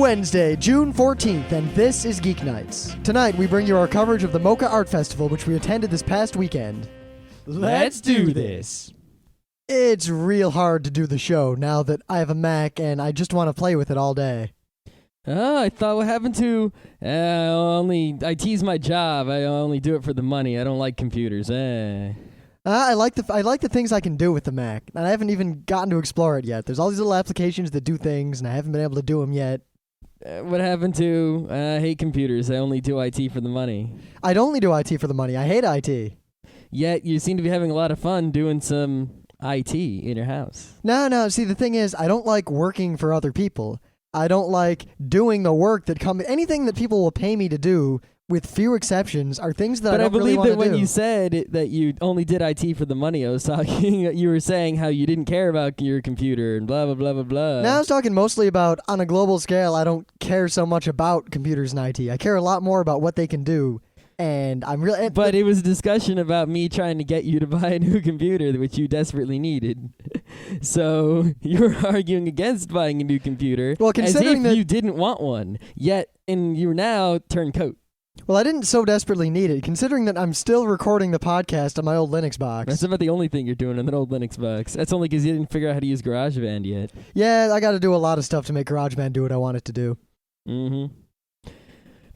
Wednesday, June 14th, and this is Geeknights. Tonight, we bring you our coverage of the Mocca Art Festival, which we attended this past weekend. Let's do this. It's real hard to do the show now that I have a Mac and I just want to play with it all day. Oh, I thought what happened to I tease my job. I only do it for the money. I don't like computers. I like the things I can do with the Mac, and I haven't even gotten to explore it yet. There's all these little applications that do things, and I haven't been able to do them yet. What happened to I hate computers. I only do IT for the money. I'd only do IT for the money. I hate IT. Yet you seem to be having a lot of fun doing some IT in your house. No. See, the thing is, I don't like working for other people. I don't like doing the work that anything that people will pay me to do, with few exceptions, are things that I don't really want to do. But I believe that when you said that you only did IT for the money, you were saying how you didn't care about your computer and blah, blah, blah, blah, blah. Now I was talking mostly about, on a global scale, I don't care so much about computers and IT. I care a lot more about what they can do. And I'm really. But it was a discussion about me trying to get you to buy a new computer, which you desperately needed. So you were arguing against buying a new computer, considering as if you didn't want one. Yet, and you're now turncoat. Well, I didn't so desperately need it, considering that I'm still recording the podcast on my old Linux box. That's about the only thing you're doing on that old Linux box. That's only because you didn't figure out how to use GarageBand yet. Yeah, I got to do a lot of stuff to make GarageBand do what I want it to do. Mm-hmm.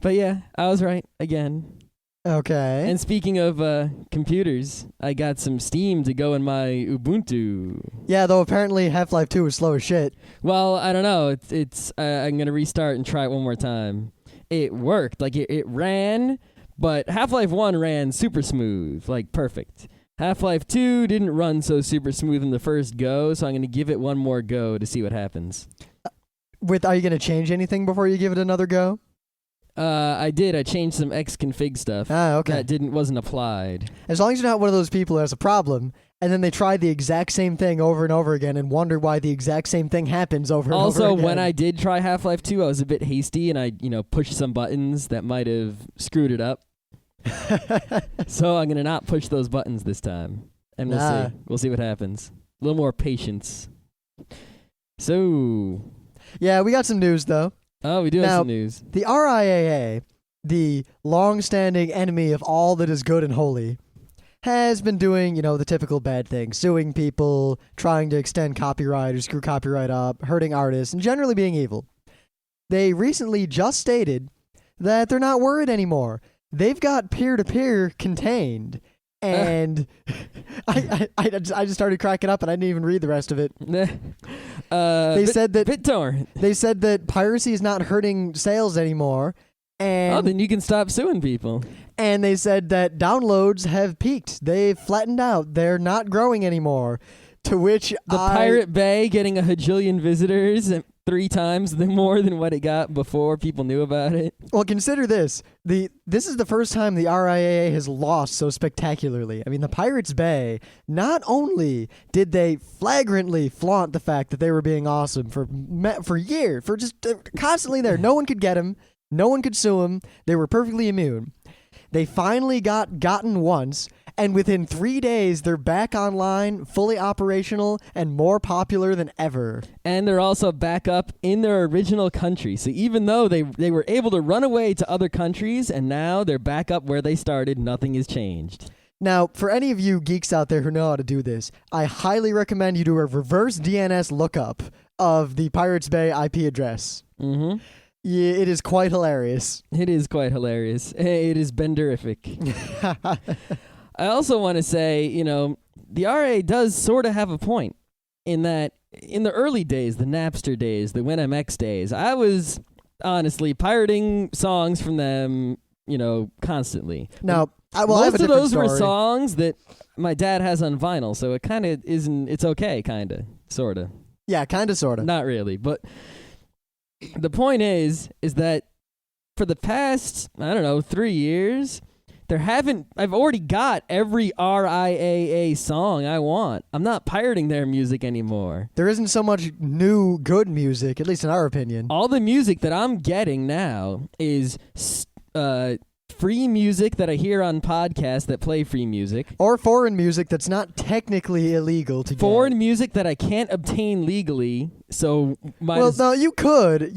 But yeah, I was right again. Okay. And speaking of computers, I got some Steam to go in my Ubuntu. Yeah, though apparently Half-Life 2 is slow as shit. Well, I don't know. I'm going to restart and try it one more time. It worked. Like, it ran, but Half-Life 1 ran super smooth, like perfect. Half-Life 2 didn't run so super smooth in the first go, so I'm going to give it one more go to see what happens. Are you going to change anything before you give it another go? I did. I changed some Xconfig stuff. Ah, okay. That wasn't applied. As long as you're not one of those people who has a problem, and then they try the exact same thing over and over again and wonder why the exact same thing happens over and over again. Also, when I did try Half-Life 2, I was a bit hasty, and I, pushed some buttons that might have screwed it up. So I'm going to not push those buttons this time. And we'll see. We'll see what happens. A little more patience. So. Yeah, we got some news, though. Oh, we do have some news. The RIAA, the long-standing enemy of all that is good and holy, has been doing, the typical bad things, suing people, trying to extend copyright or screw copyright up, hurting artists, and generally being evil. They recently just stated that they're not worried anymore. They've got peer-to-peer contained. And I just started cracking up, and I didn't even read the rest of it. They said that BitTorrent. They said that piracy is not hurting sales anymore. And then you can stop suing people. And they said that downloads have peaked. They've flattened out. They're not growing anymore. To which Pirate Bay getting 1 visitors and 3 times more than what it got before people knew about it. Well, consider this. This is the first time the RIAA has lost so spectacularly. I mean, the Pirates Bay, not only did they flagrantly flaunt the fact that they were being awesome for years, for just constantly there. No one could get them. No one could sue them. They were perfectly immune. They finally gotten once, and within 3 days, they're back online, fully operational, and more popular than ever. And they're also back up in their original country. So even though they were able to run away to other countries, and now they're back up where they started, nothing has changed. Now, for any of you geeks out there who know how to do this, I highly recommend you do a reverse DNS lookup of the Pirates Bay IP address. Mm-hmm. Yeah, it is quite hilarious. It is quite hilarious. It is benderific. I also want to say, the RA does sort of have a point in that in the early days, the Napster days, the WinMX days, I was honestly pirating songs from them, constantly. Now, most of those were songs that my dad has on vinyl, so it kind of isn't, it's okay, kind of, sort of. Yeah, kind of, sort of. Not really, but the point is that for the past, 3 years, I've already got every RIAA song I want. I'm not pirating their music anymore. There isn't so much new good music, at least in our opinion. All the music that I'm getting now is free music that I hear on podcasts that play free music. Or foreign music that's not technically illegal to get. Foreign music that I can't obtain legally So well, no, you could.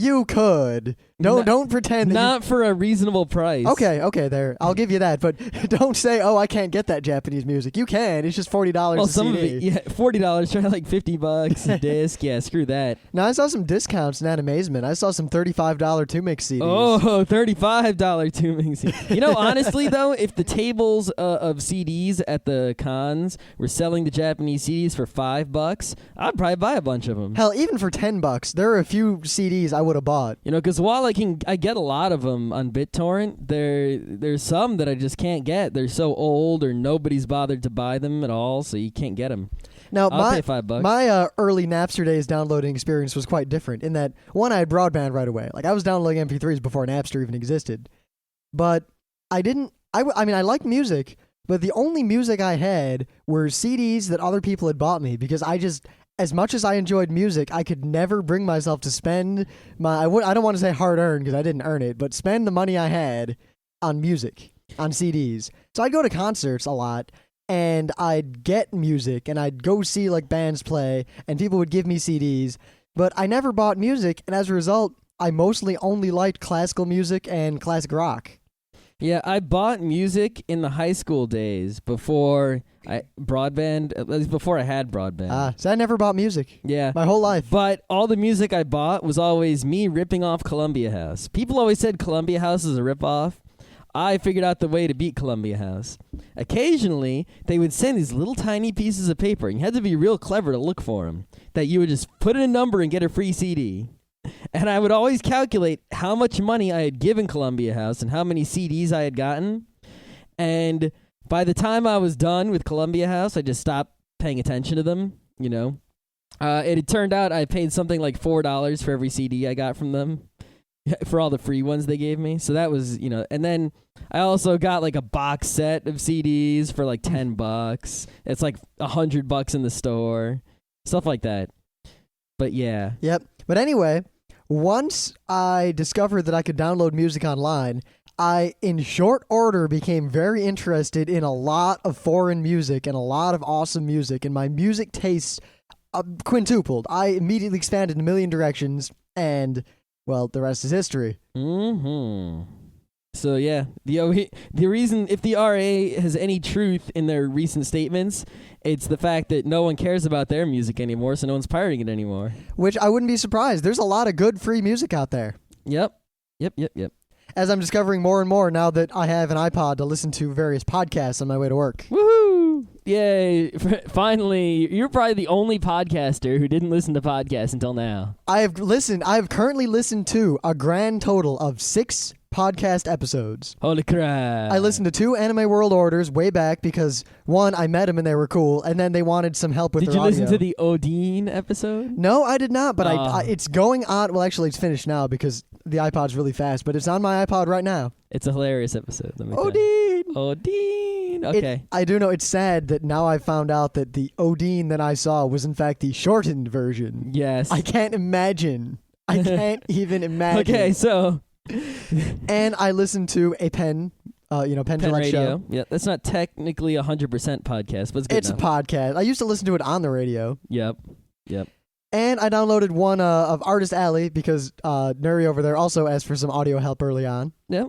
Don't pretend. Not for a reasonable price. Okay, there. I'll give you that, but don't say, "Oh, I can't get that Japanese music." You can. It's just $40 Well, a some CD. of it, yeah, $40. Try like $50 a disc. Yeah, screw that. Now I saw some discounts in Animazement. I saw some $35 two-mix CDs. Oh, $35 two-mix. You know, honestly though, if the tables of CDs at the cons were selling the Japanese CDs for $5, I'd probably buy a bunch of them. Hell, even for $10, there are a few CDs I would have bought. You know, because while I get a lot of them on BitTorrent, there's some that I just can't get. They're so old, or nobody's bothered to buy them at all, so you can't get them. Now, I'll pay $5. My early Napster days downloading experience was quite different in that, one, I had broadband right away. Like, I was downloading MP3s before Napster even existed. But I didn't... I mean, I liked music, but the only music I had were CDs that other people had bought me, because I just... As much as I enjoyed music, I could never bring myself to spend I don't want to say hard-earned, because I didn't earn it, but spend the money I had on music, on CDs. So I'd go to concerts a lot, and I'd get music, and I'd go see like bands play, and people would give me CDs, but I never bought music, and as a result, I mostly only liked classical music and classic rock. Yeah, I bought music in the high school days before broadband, at least before I had broadband. So I never bought music. Yeah. My whole life. But all the music I bought was always me ripping off Columbia House. People always said Columbia House is a ripoff. I figured out the way to beat Columbia House. Occasionally, they would send these little tiny pieces of paper, and you had to be real clever to look for them, that you would just put in a number and get a free CD. And I would always calculate how much money I had given Columbia House and how many CDs I had gotten. And by the time I was done with Columbia House, I just stopped paying attention to them, you know. It had turned out I paid something like $4 for every CD I got from them, for all the free ones they gave me. So that was, you know, and then I also got like a box set of CDs for like $10. It's like $100 in the store, stuff like that. But yeah. Yep. But anyway, once I discovered that I could download music online, I, in short order, became very interested in a lot of foreign music and a lot of awesome music, and my music tastes quintupled. I immediately expanded in a million directions, and, well, the rest is history. Mm-hmm. So, yeah, the reason, if the RIAA has any truth in their recent statements, it's the fact that no one cares about their music anymore, so no one's pirating it anymore. Which I wouldn't be surprised. There's a lot of good free music out there. Yep. As I'm discovering more and more now that I have an iPod to listen to various podcasts on my way to work. Woohoo! Yay! Finally, you're probably the only podcaster who didn't listen to podcasts until now. I have currently listened to a grand total of 6 podcast episodes. Holy crap. I listened to 2 Anime World Orders way back because, one, I met them and they were cool, and then they wanted some help with Did their audio. you listen to the Odin episode? No, I did not, but I it's going on. Well, actually, it's finished now because the iPod's really fast, but it's on my iPod right now. It's a hilarious episode. Let me tell Odin! you. Odin! Okay. I do know it's sad that now I found out that the Odin that I saw was in fact the shortened version. Yes. I can't imagine. I can't even imagine. Okay, so... And I listened to a Pen Pen Select Radio. show. Yeah, that's not technically 100% podcast, but it's good It's enough. a podcast. I used to listen to it on the radio. Yep. And I downloaded one of Artist Alley because Nuri over there also asked for some audio help early on. Yep.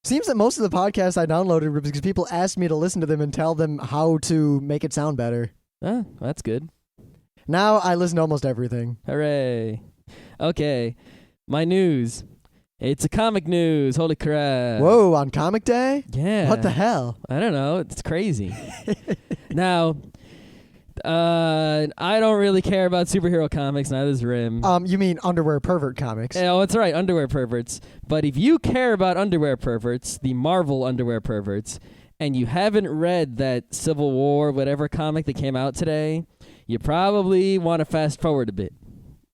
Seems that most of the podcasts I downloaded were because people asked me to listen to them and tell them how to make it sound better. Ah, that's good. Now I listen to almost everything. Hooray. Okay. My news. It's a comic news. Holy crap. Whoa, on Comic Day? Yeah. What the hell? I don't know. It's crazy. Now, I don't really care about superhero comics. Neither does Rim. You mean underwear pervert comics? Oh, that's right. Underwear perverts. But if you care about underwear perverts, the Marvel underwear perverts, and you haven't read that Civil War whatever comic that came out today, you probably want to fast forward a bit.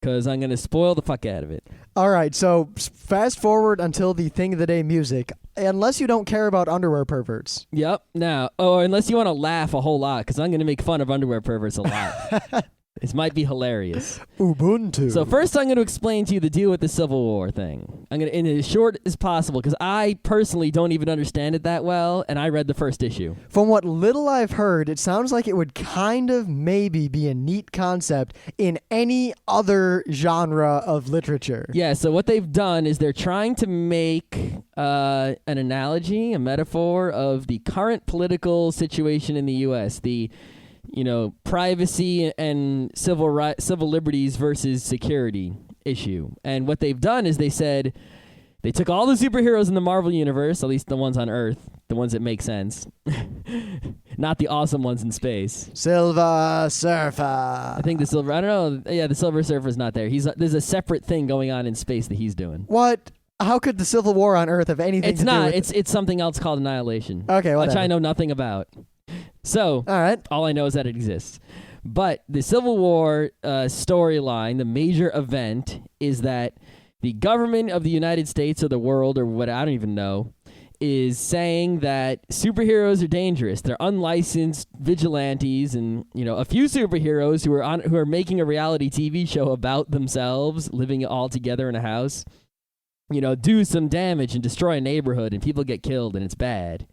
Because I'm going to spoil the fuck out of it. All right, so fast forward until the thing of the day music. Unless you don't care about underwear perverts. Yep. Now, unless you want to laugh a whole lot, because I'm going to make fun of underwear perverts a lot. This might be hilarious. Ubuntu. So first I'm going to explain to you the deal with the Civil War thing. I'm going to, in as short as possible, because I personally don't even understand it that well, and I read the first issue. From what little I've heard, it sounds like it would kind of maybe be a neat concept in any other genre of literature. Yeah, so what they've done is they're trying to make an analogy, a metaphor of the current political situation in the U.S., the privacy and civil liberties versus security issue. And what they've done is they said they took all the superheroes in the Marvel universe, at least the ones on Earth, the ones that make sense, not the awesome ones in space. Silver Surfer. I think the Silver, I don't know. Yeah, the Silver Surfer's not there. There's a separate thing going on in space that he's doing. What? How could the Civil War on Earth have anything It's to do not. with It's something else called Annihilation. Okay, whatever. Which I know nothing about. So, all right. all I know is that it exists. But the Civil War storyline, the major event, is that the government of the United States or the world or what, I don't even know, is saying that superheroes are dangerous. They're unlicensed vigilantes, and a few superheroes who are making a reality TV show about themselves, living all together in a house, do some damage and destroy a neighborhood, and people get killed, and it's bad.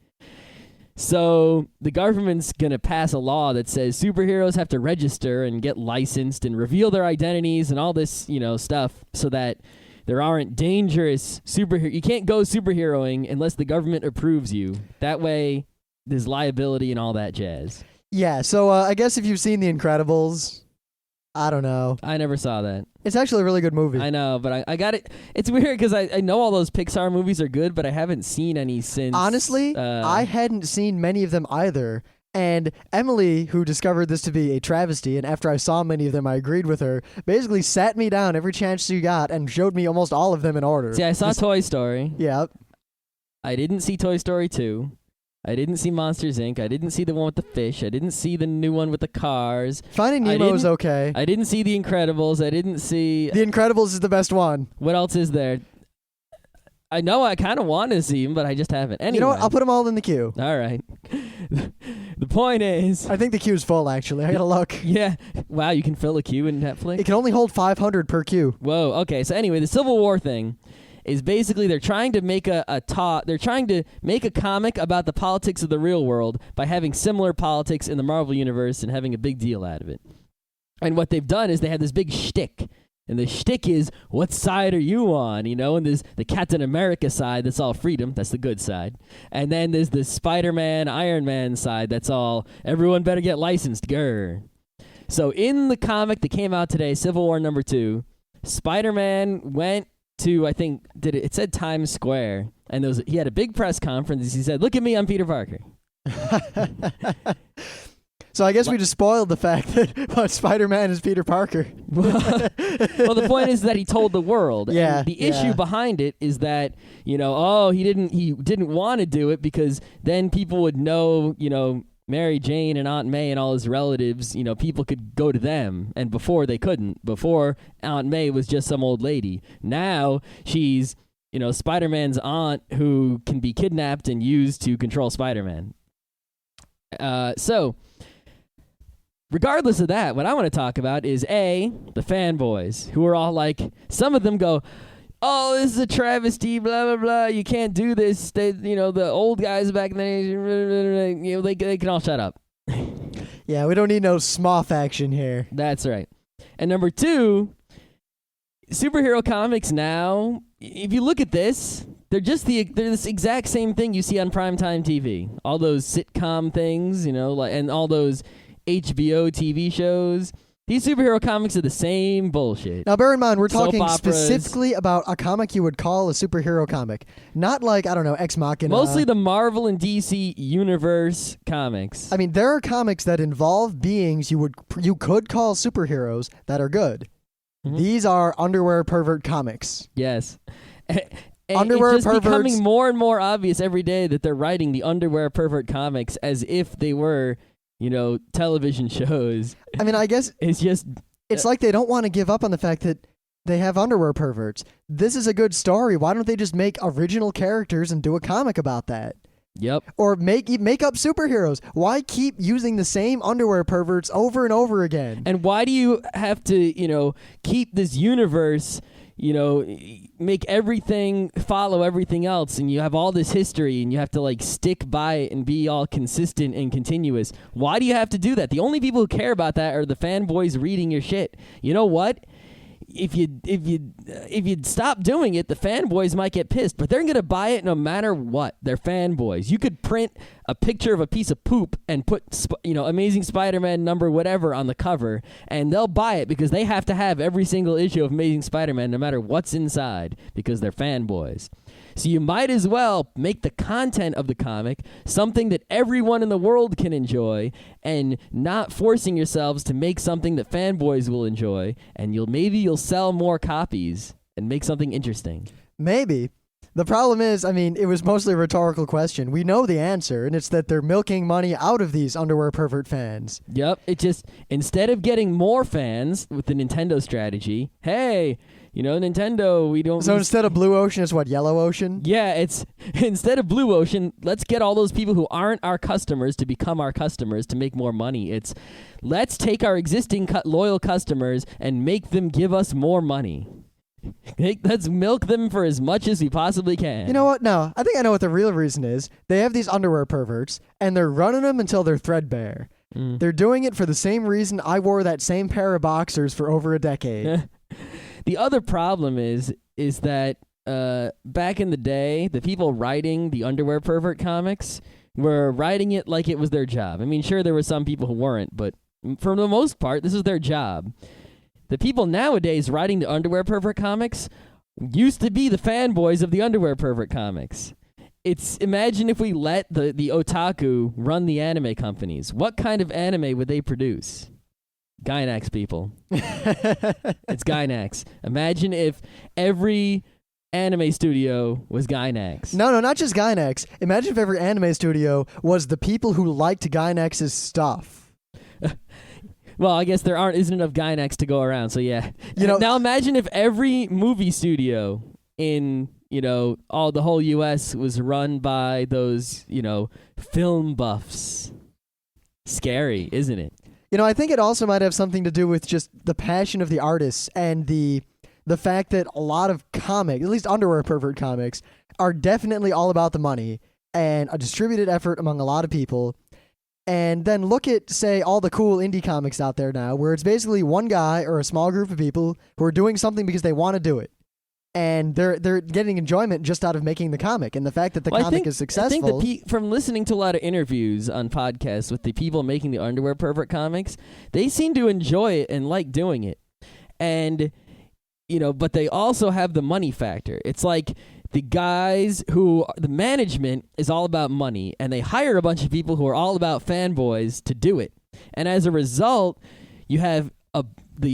So the government's going to pass a law that says superheroes have to register and get licensed and reveal their identities and all this, stuff, so that there aren't dangerous superheroes. You can't go superheroing unless the government approves you. That way, there's liability and all that jazz. Yeah, so I guess if you've seen The Incredibles, I don't know. I never saw that. It's actually a really good movie. I know, but I got it. It's weird because I know all those Pixar movies are good, but I haven't seen any since. Honestly, I hadn't seen many of them either. And Emily, who discovered this to be a travesty, and after I saw many of them, I agreed with her, basically sat me down every chance she got and showed me almost all of them in order. See, I saw Toy Story. Yeah. I didn't see Toy Story 2. I didn't see Monsters, Inc. I didn't see the one with the fish. I didn't see the new one with the cars. Finding Nemo is okay. I didn't see The Incredibles. I didn't see... The Incredibles is the best one. What else is there? I know I kind of want to see them, but I just haven't. Anyway. You know what? I'll put them all in the queue. All right. The point is... I think the queue's full, actually. I gotta look. Yeah. Wow, you can fill a queue in Netflix? It can only hold 500 per queue. Whoa. Okay, so anyway, the Civil War thing is basically they're trying to make they're trying to make a comic about the politics of the real world by having similar politics in the Marvel universe and having a big deal out of it. And what they've done is they have this big shtick. And the shtick is, what side are you on? And there's the Captain America side, that's all freedom, that's the good side. And then there's the Spiderman, Iron Man side, that's all, everyone better get licensed, grr. So in the comic that came out today, Civil War #2, Spider-Man went to, I think, it said Times Square, and he had a big press conference. He said, "Look at me, I'm Peter Parker." So I guess we just spoiled the fact that Spider-Man is Peter Parker. Well, the point is that he told the world. Yeah. And the issue behind it is that, he didn't want to do it because then people would know, Mary Jane and Aunt May and all his relatives, people could go to them. And before they couldn't. Before, Aunt May was just some old lady. Now she's, Spider-Man's aunt who can be kidnapped and used to control Spider-Man. So, regardless of that, what I want to talk about is the fanboys who are all like, some of them go, "Oh, this is a travesty, blah, blah, blah. You can't do this. They, the old guys back then, they can all shut up." Yeah, we don't need no smoff action here. That's right. And #2, superhero comics now, if you look at this, they're this exact same thing you see on primetime TV. All those sitcom things, and all those HBO TV shows. These superhero comics are the same bullshit. Now, bear in mind, we're talking Soap operas. specifically about a comic you would call a superhero comic. Not like, I don't know, Ex Machina. Mostly the Marvel and DC universe comics. I mean, there are comics that involve beings you could call superheroes that are good. Mm-hmm. These are underwear pervert comics. Yes. Underwear it's just perverts. becoming more and more obvious every day that they're writing the underwear pervert comics as if they were, television shows. I mean, I guess it's like they don't want to give up on the fact that they have underwear perverts. This is a good story. Why don't they just make original characters and do a comic about that? Yep. Or make up superheroes. Why keep using the same underwear perverts over and over again? And why do you have to, keep this universe, make everything follow everything else, and you have all this history and you have to stick by it and be all consistent and continuous? Why do you have to do that? The only people who care about that are the fanboys reading your shit. You know what? If you'd stop doing it, the fanboys might get pissed, but they're gonna buy it no matter what. They're fanboys. You could print a picture of a piece of poop and put Amazing Spider-Man number whatever on the cover, and they'll buy it because they have to have every single issue of Amazing Spider-Man no matter what's inside, because they're fanboys. So you might as well make the content of the comic something that everyone in the world can enjoy, and not forcing yourselves to make something that fanboys will enjoy, and you'll sell more copies and make something interesting. Maybe. The problem is, it was mostly a rhetorical question. We know the answer, and it's that they're milking money out of these underwear pervert fans. Yep. It just, instead of getting more fans with the Nintendo strategy, hey, Nintendo, we don't... So instead of Blue Ocean, it's what, Yellow Ocean? Yeah, it's instead of Blue Ocean, let's get all those people who aren't our customers to become our customers to make more money. It's, let's take our existing loyal customers and make them give us more money. Let's milk them for as much as we possibly can. You know what? No, I think I know what the real reason is. They have these underwear perverts, and they're running them until they're threadbare. They're doing it for the same reason I wore that same pair of boxers for over a decade. The other problem is that back in the day, the people writing the underwear pervert comics were writing it like it was their job. Sure, there were some people who weren't, but for the most part, this is their job. The people nowadays writing the underwear pervert comics used to be the fanboys of the underwear pervert comics. Imagine if we let the otaku run the anime companies. What kind of anime would they produce? Gainax people. It's Gainax. Imagine if every anime studio was Gainax. No, not just Gainax. Imagine if every anime studio was the people who liked Gainax's stuff. Well, I guess there isn't enough Gainax to go around, so yeah. Now imagine if every movie studio in, the whole U.S. was run by those, film buffs. Scary, isn't it? I think it also might have something to do with just the passion of the artists and the fact that a lot of comics, at least underwear pervert comics, are definitely all about the money and a distributed effort among a lot of people. And then look at, say, all the cool indie comics out there now, where it's basically one guy or a small group of people who are doing something because they want to do it. And they're getting enjoyment just out of making the comic. And the fact that the comic is successful... I think from listening to a lot of interviews on podcasts with the people making the underwear pervert comics, they seem to enjoy it and like doing it. And, but they also have the money factor. It's like... the management is all about money, and they hire a bunch of people who are all about fanboys to do it. And as a result, you have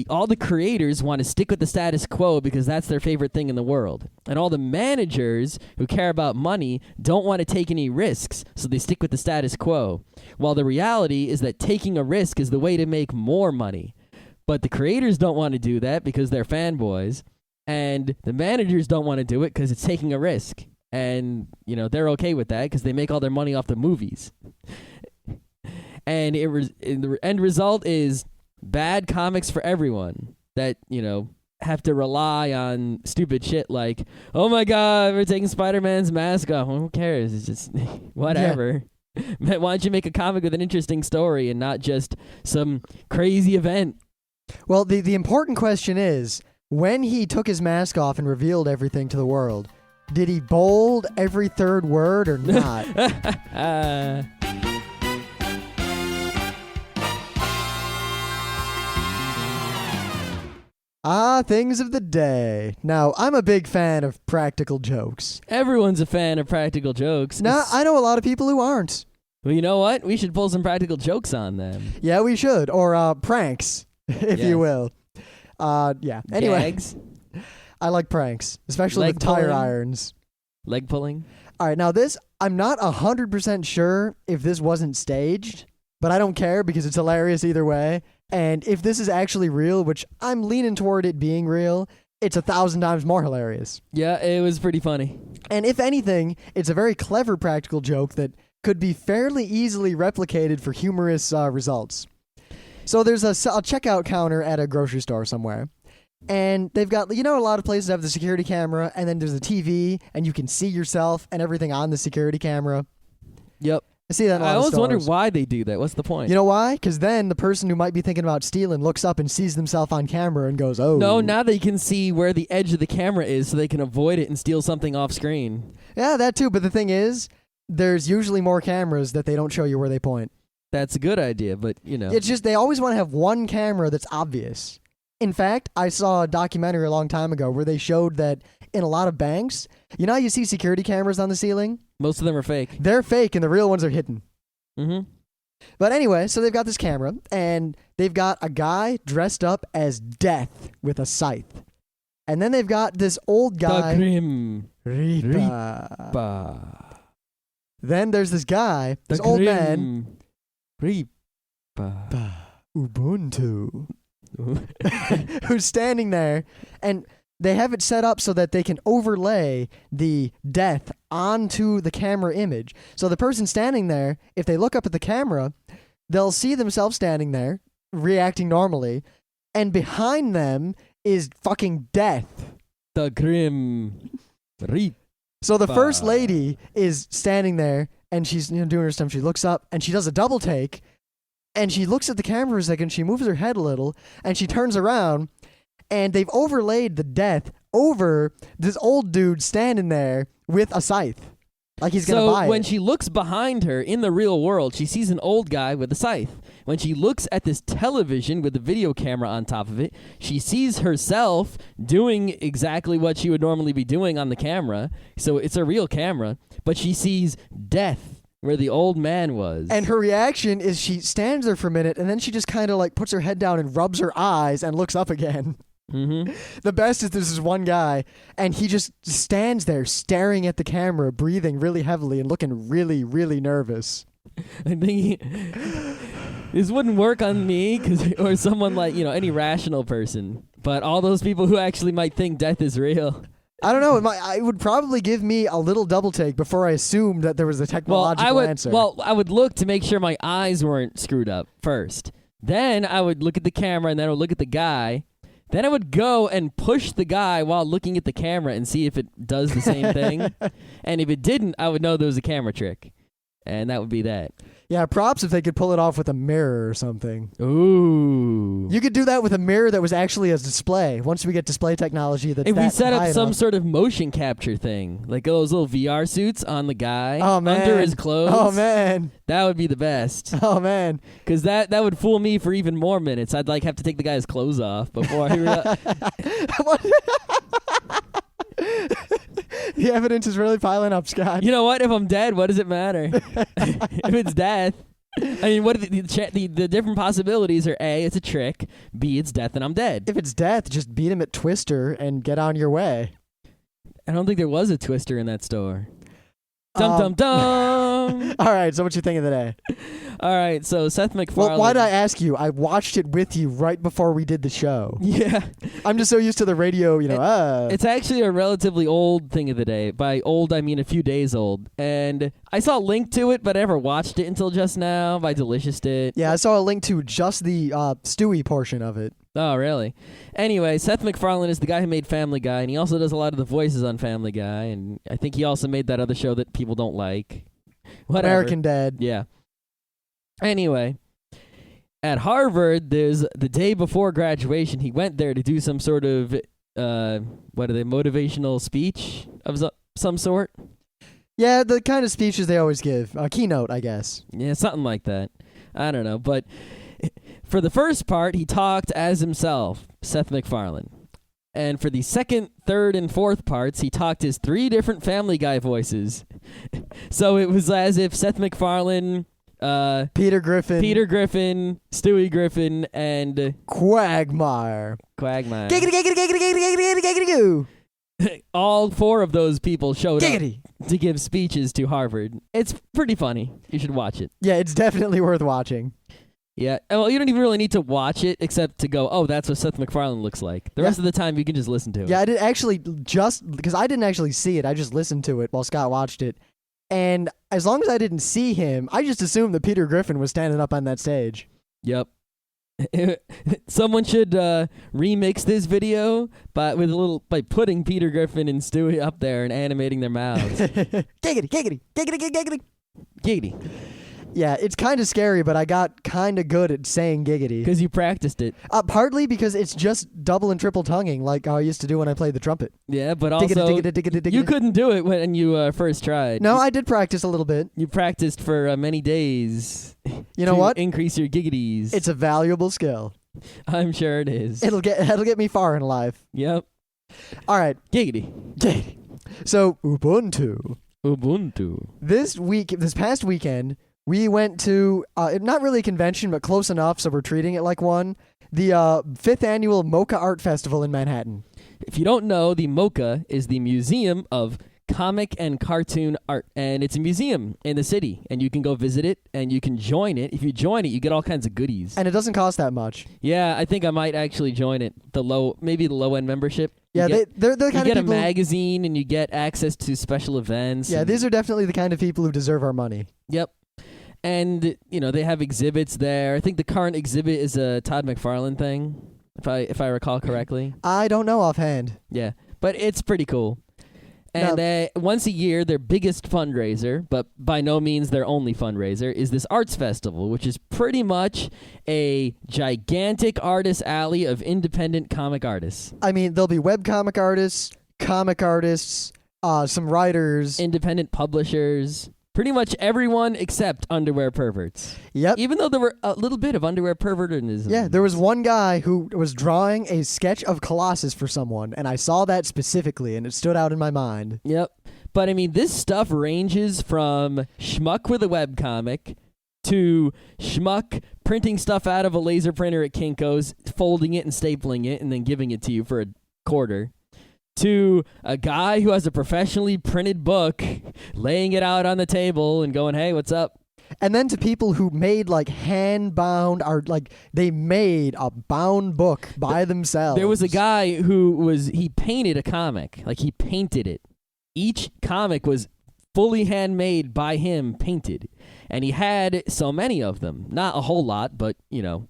all the creators want to stick with the status quo because that's their favorite thing in the world. And all the managers who care about money don't want to take any risks, so they stick with the status quo. While the reality is that taking a risk is the way to make more money. But the creators don't want to do that because they're fanboys. And the managers don't want to do it because it's taking a risk. And, they're okay with that because they make all their money off the movies. And the end result is bad comics for everyone that, have to rely on stupid shit like, oh my God, we're taking Spider-Man's mask off. Well, who cares? It's just whatever. Yeah. Why don't you make a comic with an interesting story and not just some crazy event? Well, the important question is... when he took his mask off and revealed everything to the world, did he bold every third word or not? Things of the day. Now, I'm a big fan of practical jokes. Everyone's a fan of practical jokes. Now, I know a lot of people who aren't. Well, you know what? We should pull some practical jokes on them. Yeah, we should. Or pranks, if you will. Yeah. Anyway, Gags. I like pranks, especially with tire irons. Leg pulling. All right, now this, I'm not 100% sure if this wasn't staged, but I don't care because it's hilarious either way. And if this is actually real, which I'm leaning toward it being real, it's 1,000 times more hilarious. Yeah, it was pretty funny. And if anything, it's a very clever practical joke that could be fairly easily replicated for humorous results. So there's a checkout counter at a grocery store somewhere. And they've got, a lot of places have the security camera, and then there's a TV, and you can see yourself and everything on the security camera. Yep. I see that in a lot I of always stores. wondered why they do that. What's the point? You know why? Because then the person who might be thinking about stealing looks up and sees themselves on camera and goes, oh. No, now they can see where the edge of the camera is so they can avoid it and steal something off screen. Yeah, that too. But the thing is, there's usually more cameras that they don't show you where they point. That's a good idea, but, It's just they always want to have one camera that's obvious. In fact, I saw a documentary a long time ago where they showed that in a lot of banks, you know how you see security cameras on the ceiling? Most of them are fake. They're fake and the real ones are hidden. Mm-hmm. But anyway, so they've got this camera and they've got a guy dressed up as Death with a scythe. And then they've got this old guy. The Grim Reaper. Reaper. Then there's this guy, this old man. Reaper. Ubuntu. Who's standing there, and they have it set up so that they can overlay the death onto the camera image. So the person standing there, if they look up at the camera, they'll see themselves standing there, reacting normally, and behind them is fucking Death. The Grim Reaper. So the first lady is standing there, and she's doing her stuff. She looks up, and she does a double take, and she looks at the camera for a second, she moves her head a little, and she turns around, and they've overlaid the Death over this old dude standing there with a scythe. Like he's going to buy it. So when she looks behind her in the real world, she sees an old guy with a scythe. When she looks at this television with the video camera on top of it, she sees herself doing exactly what she would normally be doing on the camera. So it's a real camera, but she sees Death where the old man was. And her reaction is she stands there for a minute, and then she just kind of like puts her head down and rubs her eyes and looks up again. Mm-hmm. The best is this one guy, and he just stands there staring at the camera, breathing really heavily and looking really, really nervous. I think this wouldn't work on me or someone like, any rational person. But all those people who actually might think death is real. I don't know. It would probably give me a little double take before I assumed that there was a technological answer. Well, I would look to make sure my eyes weren't screwed up first. Then I would look at the camera, and then I would look at the guy. Then I would go and push the guy while looking at the camera and see if it does the same thing. And if it didn't, I would know there was a camera trick. And that would be that. Yeah, props if they could pull it off with a mirror or something. Ooh. You could do that with a mirror that was actually a display. Once we get display technology that's if we set up some enough. sort of motion capture thing, like those little VR suits on the guy man. under his clothes. Oh, man. That would be the best. Oh, man. Because that would fool me for even more minutes. I'd have to take the guy's clothes off before I realize. The evidence is really piling up, Scott. You know what? If I'm dead, what does it matter? If it's death. I mean, what are the different possibilities are A, it's a trick, B, it's death and I'm dead. If it's death, just beat him at Twister and get on your way. I don't think there was a Twister in that store. Dum dum dum. All right, so what you think of the day? All right, so Seth MacFarlane. Well, why did I ask you? I watched it with you right before we did the show. Yeah. I'm just so used to the radio, It's actually a relatively old thing of the day. By old, I mean a few days old. And I saw a link to it, but I never watched it until just now by Delicious It. Yeah, I saw a link to just the Stewie portion of it. Oh, really? Anyway, Seth MacFarlane is the guy who made Family Guy, and he also does a lot of the voices on Family Guy, and I think he also made that other show that people don't like. Whatever. American Dad. Yeah. Anyway, at Harvard, there's the day before graduation, he went there to do some sort of, motivational speech of some sort? Yeah, the kind of speeches they always give. A keynote, I guess. Yeah, something like that. I don't know, but for the first part, he talked as himself, Seth MacFarlane. And for the second, third, and fourth parts, he talked his 3 different Family Guy voices. So it was as if Seth MacFarlane, Peter Griffin, Stewie Griffin, and Quagmire. Giggity, giggity, giggity, giggity, giggity, giggity, goo. All 4 of those people showed Giggity. up to give speeches to Harvard. It's pretty funny. You should watch it. Yeah, it's definitely worth watching. Yeah. Well, you don't even really need to watch it except to go, oh, that's what Seth MacFarlane looks like. The rest of the time, you can just listen to it. Yeah, I did actually because I didn't actually see it. I just listened to it while Scott watched it. And as long as I didn't see him, I just assumed that Peter Griffin was standing up on that stage. Yep. Someone should remix this video by putting Peter Griffin and Stewie up there and animating their mouths. Giggity, giggity, giggity, giggity. Giggity. Yeah, it's kind of scary, but I got kind of good at saying giggity. Because you practiced it. Partly because it's just double and triple tonguing like I used to do when I played the trumpet. Yeah, but also you couldn't do it when you first tried. No, I did practice a little bit. You practiced for many days. You know what? Increase your giggities. It's a valuable skill. I'm sure it is. It'll get me far in life. Yep. All right. Giggity. So, Ubuntu. This past weekend, we went to, not really a convention, but close enough, so we're treating it like one, the 5th annual Mocca Art Festival in Manhattan. If you don't know, the Mocca is the Museum of Comic and Cartoon Art, and it's a museum in the city, and you can go visit it, and you can join it. If you join it, you get all kinds of goodies. And it doesn't cost that much. Yeah, I think I might actually join it, maybe the low-end membership. Yeah, they're the kind of people... You get a magazine, and you get access to special events. Yeah, these are definitely the kind of people who deserve our money. Yep. And, they have exhibits there. I think the current exhibit is a Todd McFarlane thing, if I recall correctly. I don't know offhand. Yeah, but it's pretty cool. And once a year, their biggest fundraiser, but by no means their only fundraiser, is this arts festival, which is pretty much a gigantic artist alley of independent comic artists. I mean, there'll be webcomic artists, comic artists, some writers. Independent publishers. Pretty much everyone except underwear perverts. Yep. Even though there were a little bit of underwear pervertism. Yeah, there was one guy who was drawing a sketch of Colossus for someone, and I saw that specifically, and it stood out in my mind. Yep. But, I mean, this stuff ranges from schmuck with a webcomic to schmuck printing stuff out of a laser printer at Kinko's, folding it and stapling it, and then giving it to you for a quarter. To a guy who has a professionally printed book, laying it out on the table and going, hey, what's up? And then to people who made hand-bound art, they made a bound book by themselves. There was a guy he painted a comic. He painted it. Each comic was fully handmade by him, painted. And he had so many of them. Not a whole lot, but, 20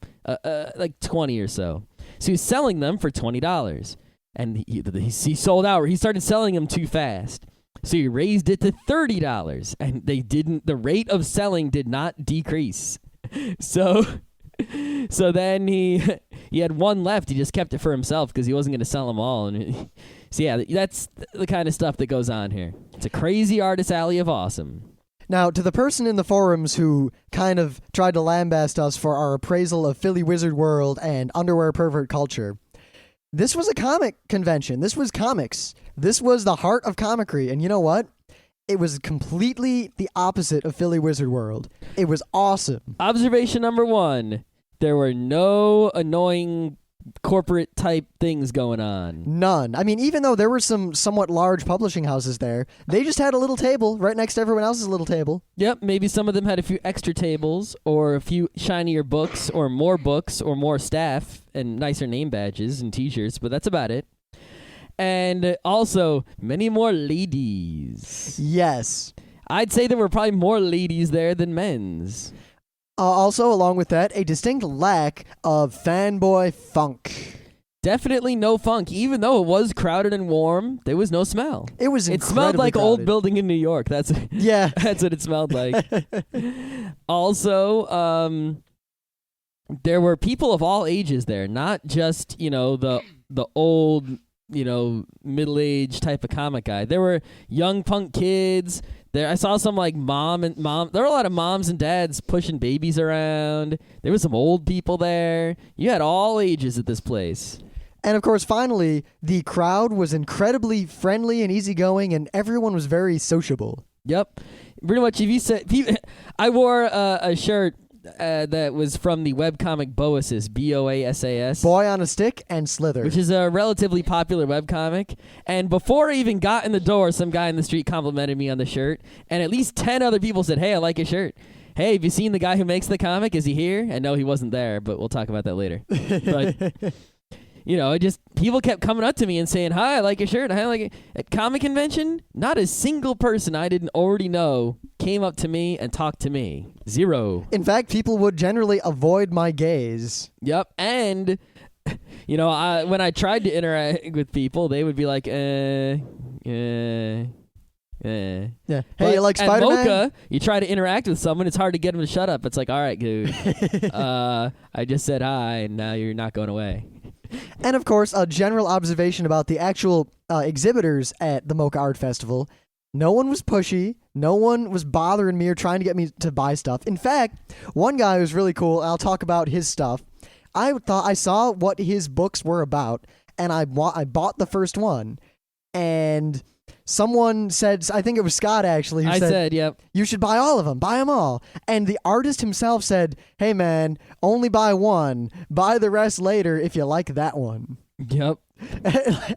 or so. So he was selling them for $20. And he sold out. He started selling them too fast. So he raised it to $30. And the rate of selling did not decrease. So then he had one left. He just kept it for himself because he wasn't going to sell them all. And so yeah, that's the kind of stuff that goes on here. It's a crazy artist alley of awesome. Now, to the person in the forums who kind of tried to lambaste us for our appraisal of Philly Wizard World and underwear pervert culture, this was a comic convention. This was comics. This was the heart of comicry. And you know what? It was completely the opposite of Philly Wizard World. It was awesome. Observation number 1. There were no annoying corporate type things going on. None. I mean, even though there were some somewhat large publishing houses there, they just had a little table right next to everyone else's little table. Yep, maybe some of them had a few extra tables or a few shinier books or more staff and nicer name badges and t-shirts, but that's about it. And also, many more ladies. Yes. I'd say there were probably more ladies there than men's. Also, along with that, a distinct lack of fanboy funk. Definitely no funk. Even though it was crowded and warm, there was no smell. It was incredibly It smelled like crowded. old building in New York. That's what it smelled like. Also, there were people of all ages there, not just, the old, middle-aged type of comic guy. There were young punk kids. There, I saw some mom. There were a lot of moms and dads pushing babies around. There was some old people there. You had all ages at this place. And of course, finally, the crowd was incredibly friendly and easygoing, and everyone was very sociable. Yep, pretty much. I wore a shirt that was from the webcomic Boasas, Boasas. Boy on a Stick and Slither. Which is a relatively popular webcomic. And before I even got in the door, some guy in the street complimented me on the shirt. And at least 10 other people said, hey, I like your shirt. hey, have you seen the guy who makes the comic? Is he here? And no, he wasn't there, but we'll talk about that later. But people kept coming up to me and saying, hi, I like your shirt. I like it. At comic convention, not a single person I didn't already know came up to me and talked to me. Zero. In fact, people would generally avoid my gaze. Yep. And, when I tried to interact with people, they would be like, Yeah. Hey, but you like at Spiderman? Mocca, you try to interact with someone, it's hard to get them to shut up. It's like, all right, dude. I just said hi, and now you're not going away. And, of course, a general observation about the actual exhibitors at the Mocca Art Festival. No one was pushy. No one was bothering me or trying to get me to buy stuff. In fact, one guy was really cool, and I'll talk about his stuff. I saw what his books were about, and I bought the first one. And someone said, I think it was Scott actually, who said, yep. You should buy all of them. Buy them all. And the artist himself said, hey, man, only buy one. Buy the rest later if you like that one. Yep.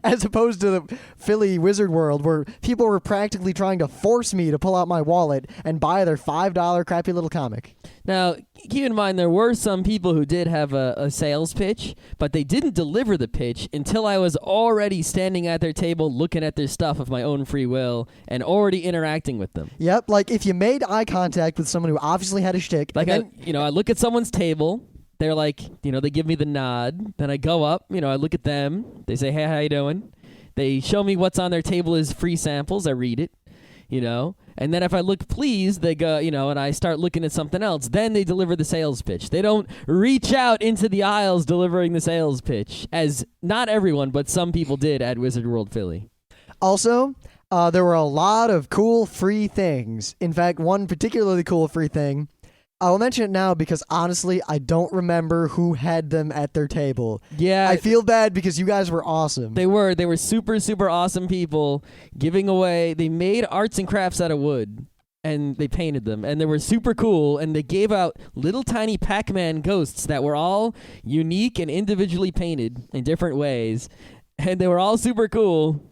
As opposed to the Philly Wizard World, where people were practically trying to force me to pull out my wallet and buy their $5 crappy little comic. Now, keep in mind, there were some people who did have a sales pitch, but they didn't deliver the pitch until I was already standing at their table looking at their stuff of my own free will and already interacting with them. Yep, like if you made eye contact with someone who obviously had a shtick. Like, I look at someone's table. They're like, they give me the nod. Then I go up, I look at them. They say, hey, how you doing? They show me what's on their table as free samples. I read it, And then if I look pleased, they go, and I start looking at something else. Then they deliver the sales pitch. They don't reach out into the aisles delivering the sales pitch, as not everyone, but some people did at Wizard World Philly. Also, there were a lot of cool free things. In fact, one particularly cool free thing, I'll mention it now because honestly, I don't remember who had them at their table. Yeah. I feel bad because you guys were awesome. They were super, super awesome people giving away. They made arts and crafts out of wood and they painted them and they were super cool and they gave out little tiny Pac-Man ghosts that were all unique and individually painted in different ways. And they were all super cool.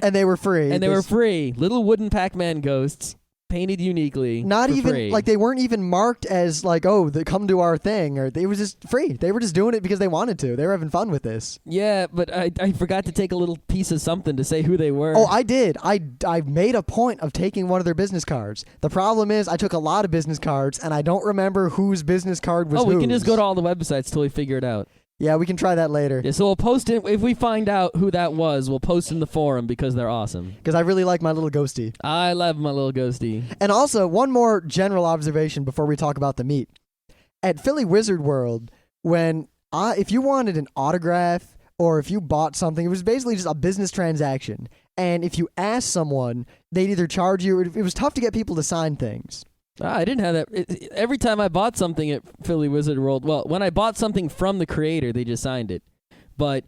And they were free. Little wooden Pac-Man ghosts. Painted uniquely. Not even free. like they weren't even marked as like, oh, they come to our thing, or they was just free. They were just doing it because they wanted to. They were having fun with this. Yeah, but I forgot to take a little piece of something to say who they were. Oh, I did. I made a point of taking one of their business cards. The problem is I took a lot of business cards and I don't remember whose business card was we can whose. just go to all the websites till we figure it out. Yeah, we can try that later. Yeah, so we'll post it. If we find out who that was, we'll post in the forum because they're awesome. Because I really like my little ghosty. I love my little ghosty. And also, one more general observation before we talk about the meet. At Philly Wizard World, if you wanted an autograph or if you bought something, it was basically just a business transaction. And if you asked someone, they'd either charge you, or it was tough to get people to sign things. I didn't have that. Every time I bought something at Philly Wizard World, well, when I bought something from the creator, they just signed it. But,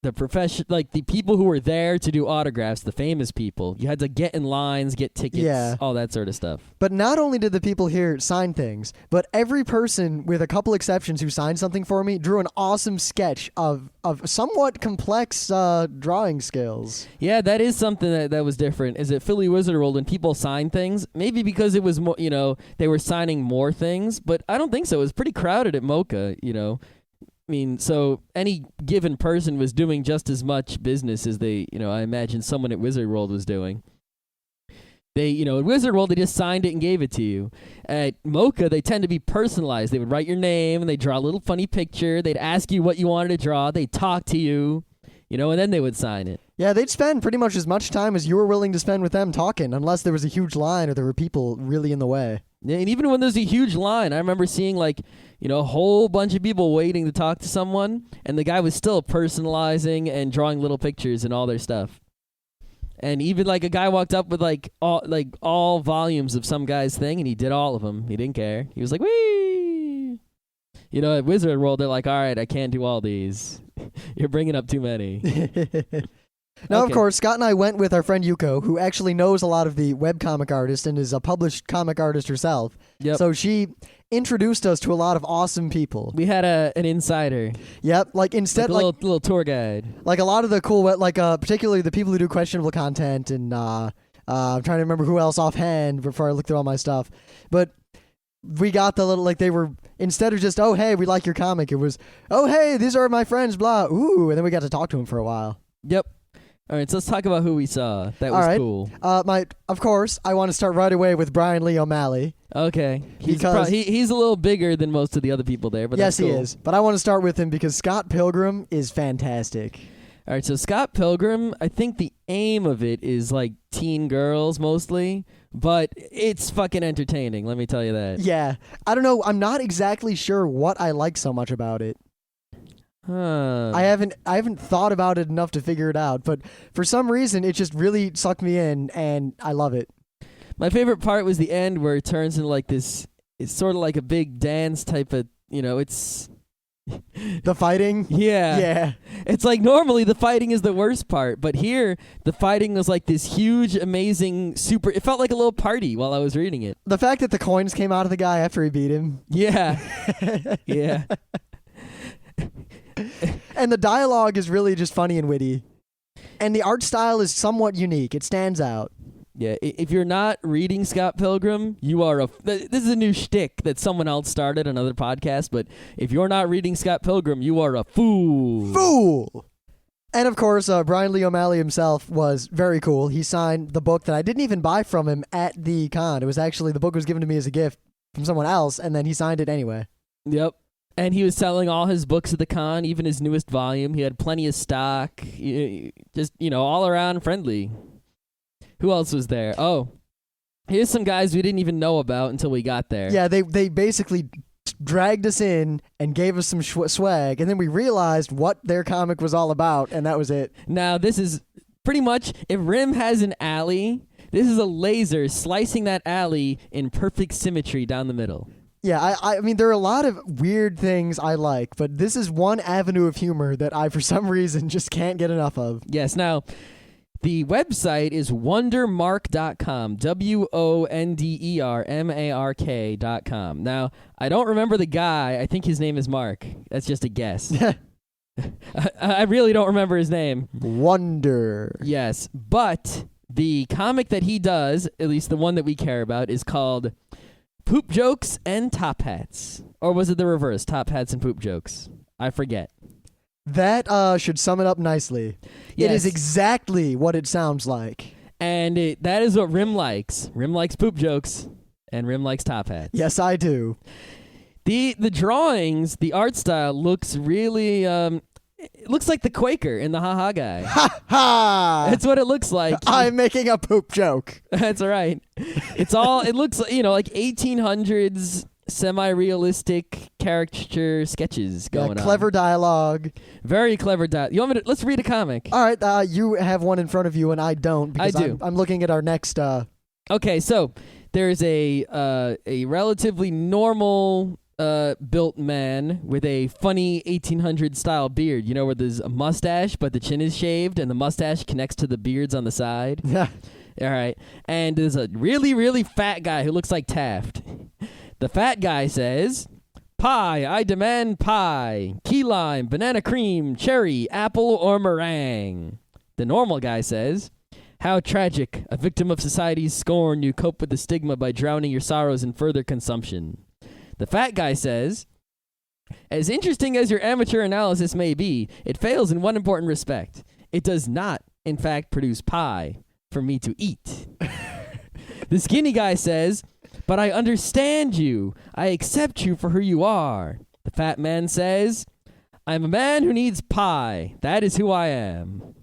the profession, like the people who were there to do autographs, the famous people, you had to get in lines, get tickets, all that sort of stuff. But not only did the people here sign things, but every person, with a couple exceptions, who signed something for me drew an awesome sketch of somewhat complex drawing skills. Yeah, that is something that was different. Is at Philly Wizard World when people sign things, maybe because it was more, they were signing more things, but I don't think so. It was pretty crowded at Mocca, I mean, so any given person was doing just as much business as they, I imagine someone at Wizard World was doing. They, at Wizard World, they just signed it and gave it to you. At Mocca, they tend to be personalized. They would write your name, and they'd draw a little funny picture. They'd ask you what you wanted to draw. They'd talk to you, and then they would sign it. Yeah, they'd spend pretty much as much time as you were willing to spend with them talking, unless there was a huge line or there were people really in the way. Yeah, and even when there's a huge line, I remember seeing a whole bunch of people waiting to talk to someone, and the guy was still personalizing and drawing little pictures and all their stuff. And even a guy walked up with all volumes of some guy's thing, and he did all of them. He didn't care. He was like, whee! At Wizard World, they're like, all right, I can't do all these. You're bringing up too many. Now, Okay. Of course, Scott and I went with our friend Yuko, who actually knows a lot of the webcomic artists and is a published comic artist herself. Yep. So she introduced us to a lot of awesome people. We had an insider. Yep, instead, A little tour guide. a lot of the cool, particularly the people who do questionable content, and I'm trying to remember who else offhand before I look through all my stuff. But we got the little, like, they were, instead of just, oh, hey, we like your comic, it was, oh, hey, these are my friends, blah, ooh, and then we got to talk to him for a while. Yep. All right, so let's talk about who we saw. That was cool. Of course, I want to start right away with Brian Lee O'Malley. Okay. He's a little bigger than most of the other people there, but yes, that's cool. he is. But I want to start with him because Scott Pilgrim is fantastic. All right, so Scott Pilgrim, I think the aim of it is like teen girls mostly, but it's fucking entertaining, let me tell you that. Yeah. I don't know, I'm not exactly sure what I like so much about it. I haven't thought about it enough to figure it out, but for some reason it just really sucked me in and I love it. My favorite part was the end where it turns into like this, it's sort of like a big dance type of, it's... The fighting? Yeah. Yeah. It's like normally the fighting is the worst part, but here the fighting was like this huge, amazing, super... It felt like a little party while I was reading it. The fact that the coins came out of the guy after he beat him. Yeah. Yeah. And the dialogue is really just funny and witty. And the art style is somewhat unique. It stands out. Yeah, if you're not reading Scott Pilgrim, you are this is a new shtick that someone else started on another podcast, but if you're not reading Scott Pilgrim, you are a fool. Fool! And of course, Brian Lee O'Malley himself was very cool. He signed the book that I didn't even buy from him at the con. It was actually, the book was given to me as a gift from someone else, and then he signed it anyway. Yep. And he was selling all his books at the con, even his newest volume. He had plenty of stock. Just, all around friendly. Who else was there? Oh, here's some guys we didn't even know about until we got there. Yeah, they basically dragged us in and gave us some swag, and then we realized what their comic was all about, and that was it. Now, this is pretty much, if Rim has an alley, this is a laser slicing that alley in perfect symmetry down the middle. Yeah, I mean, there are a lot of weird things I like, but this is one avenue of humor that I, for some reason, just can't get enough of. Yes, now, the website is wondermark.com, WONDERMARK.com. Now, I don't remember the guy. I think his name is Mark. That's just a guess. I really don't remember his name. Wonder. Yes, but the comic that he does, at least the one that we care about, is called Poop Jokes and Top Hats. Or was it the reverse? Top Hats and Poop Jokes. I forget. That should sum it up nicely. Yes. It is exactly what it sounds like. And that is what Rim likes. Rim likes poop jokes, and Rim likes top hats. Yes, I do. The drawings, the art style looks really... it looks like the Quaker in the Ha Ha Guy. Ha ha! That's what it looks like. I'm making a poop joke. That's right. It looks like 1800s semi-realistic caricature sketches going on. Clever dialogue. Very clever dialogue. You want me to, let's read a comic. All right, you have one in front of you and I don't because I do. I'm looking at our next Okay, so there's a relatively normal built man with a funny 1800 style beard, where there's a mustache but the chin is shaved and the mustache connects to the beards on the side. All right. And there's a really, really fat guy who looks like Taft. The fat guy says, "Pie, I demand pie. Key lime, banana cream, cherry, apple, or meringue." The normal guy says, "How tragic. A victim of society's scorn, you cope with the stigma by drowning your sorrows in further consumption." The fat guy says, "As interesting as your amateur analysis may be, it fails in one important respect. It does not, in fact, produce pie for me to eat." The skinny guy says, "But I understand you. I accept you for who you are." The fat man says, "I'm a man who needs pie. That is who I am."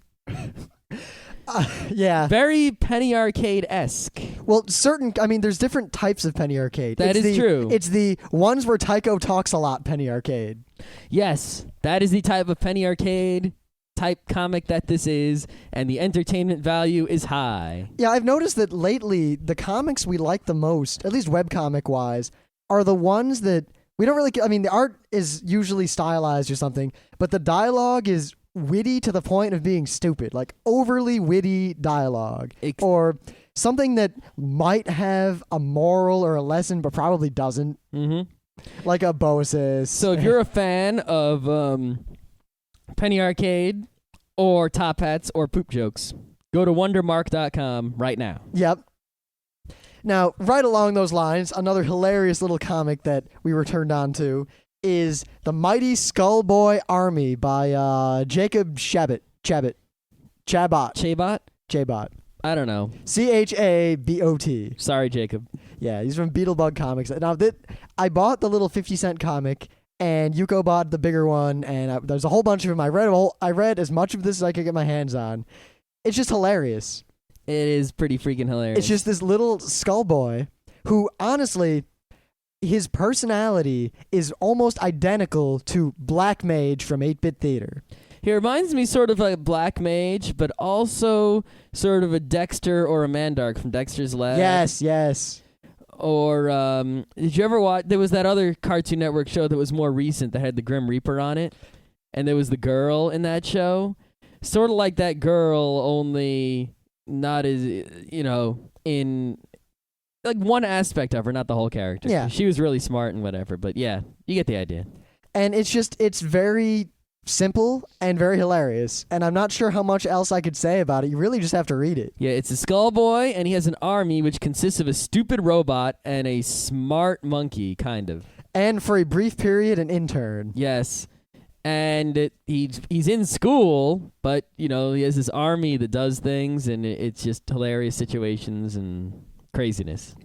Yeah. Very Penny Arcade-esque. Well, there's different types of Penny Arcade. That is true. It's the ones where Tycho talks a lot Penny Arcade. Yes, that is the type of Penny Arcade type comic that this is, and the entertainment value is high. Yeah, I've noticed that lately the comics we like the most, at least webcomic-wise, are the ones that we don't really... the art is usually stylized or something, but the dialogue is witty to the point of being stupid, like overly witty dialogue, or something that might have a moral or a lesson but probably doesn't. Mm-hmm. Like a Bosis. So if you're a fan of Penny Arcade or Top Hats or Poop Jokes, go to wondermark.com right now. Yep. Now, right along those lines, another hilarious little comic that we were turned on to is The Mighty Skullboy Army by Jacob Chabot. Chabot? I don't know. Chabot. Sorry, Jacob. Yeah, he's from Beetlebug Comics. Now, I bought the little 50-cent comic, and Yuko bought the bigger one, and there's a whole bunch of them. I read as much of this as I could get my hands on. It's just hilarious. It is pretty freaking hilarious. It's just this little skull boy who, honestly, his personality is almost identical to Black Mage from 8-Bit Theater. He reminds me sort of a Black Mage, but also sort of a Dexter or a Mandark from Dexter's Lab. Yes. Or did you ever watch? There was that other Cartoon Network show that was more recent that had the Grim Reaper on it, and there was the girl in that show, sort of like that girl, only not as in like one aspect of her, not the whole character. Yeah, she was really smart and whatever, but yeah, you get the idea. And it's very simple and very hilarious, and I'm not sure how much else I could say about it. You really just have to read it. Yeah, it's a skull boy, and he has an army which consists of a stupid robot and a smart monkey, kind of. And for a brief period, an intern. Yes. And he's in school, but, he has this army that does things, and it's just hilarious situations and craziness.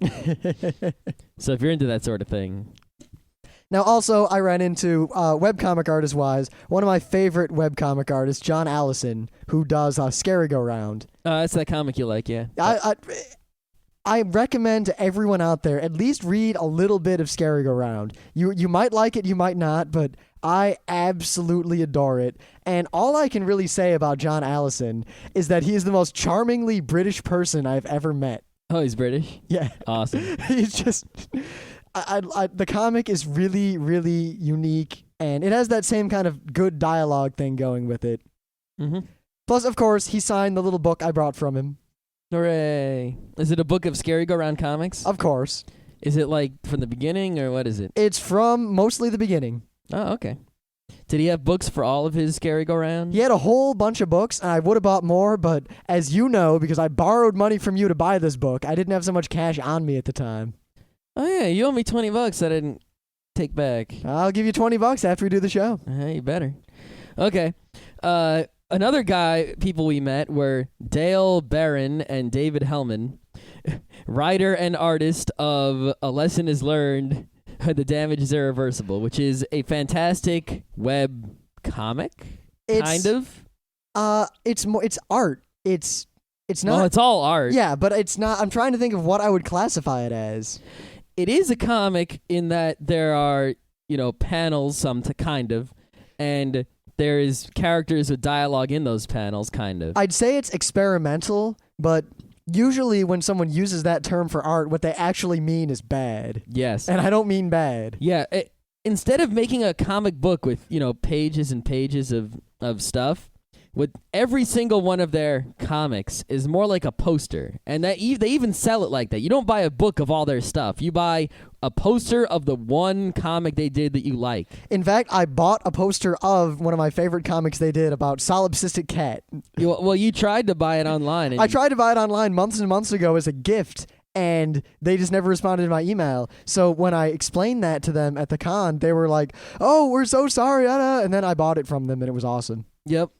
So if you're into that sort of thing. Now, also, I ran into, webcomic artist-wise, one of my favorite webcomic artists, John Allison, who does Scary Go Round. That's that comic you like, yeah. I recommend to everyone out there, at least read a little bit of Scary Go Round. You might like it, you might not, but I absolutely adore it. And all I can really say about John Allison is that he is the most charmingly British person I've ever met. Oh, he's British? Yeah. Awesome. He's just... the comic is really, really unique, and it has that same kind of good dialogue thing going with it. Mm-hmm. Plus, of course, he signed the little book I brought from him. Hooray. Is it a book of Scary Go Round comics? Of course. Is it like from the beginning, or what is it? It's from mostly the beginning. Oh, okay. Did he have books for all of his Scary Go Round? He had a whole bunch of books, and I would have bought more, but as you know, because I borrowed money from you to buy this book, I didn't have so much cash on me at the time. Oh, yeah, you owe me $20 that I didn't take back. I'll give you $20 after we do the show. You better. Okay. Another people we met were Dale Barron and David Hellman, writer and artist of A Lesson is Learned, The Damage is Irreversible, which is a fantastic web comic, kind of. It's art. It's not. Well, it's all art. Yeah, but it's not. I'm trying to think of what I would classify it as. It is a comic in that there are, panels, kind of, and there is characters with dialogue in those panels, kind of. I'd say it's experimental, but usually when someone uses that term for art, what they actually mean is bad. Yes. And I don't mean bad. Yeah. Instead of making a comic book with, pages and pages of stuff, with every single one of their comics is more like a poster. And they even sell it like that. You don't buy a book of all their stuff. You buy a poster of the one comic they did that you like. In fact, I bought a poster of one of my favorite comics they did about Solipsistic Cat. Well, you tried to buy it online. I tried to buy it online months and months ago as a gift, and they just never responded to my email. So when I explained that to them at the con, they were like, "Oh, we're so sorry," and then I bought it from them, and it was awesome. Yep.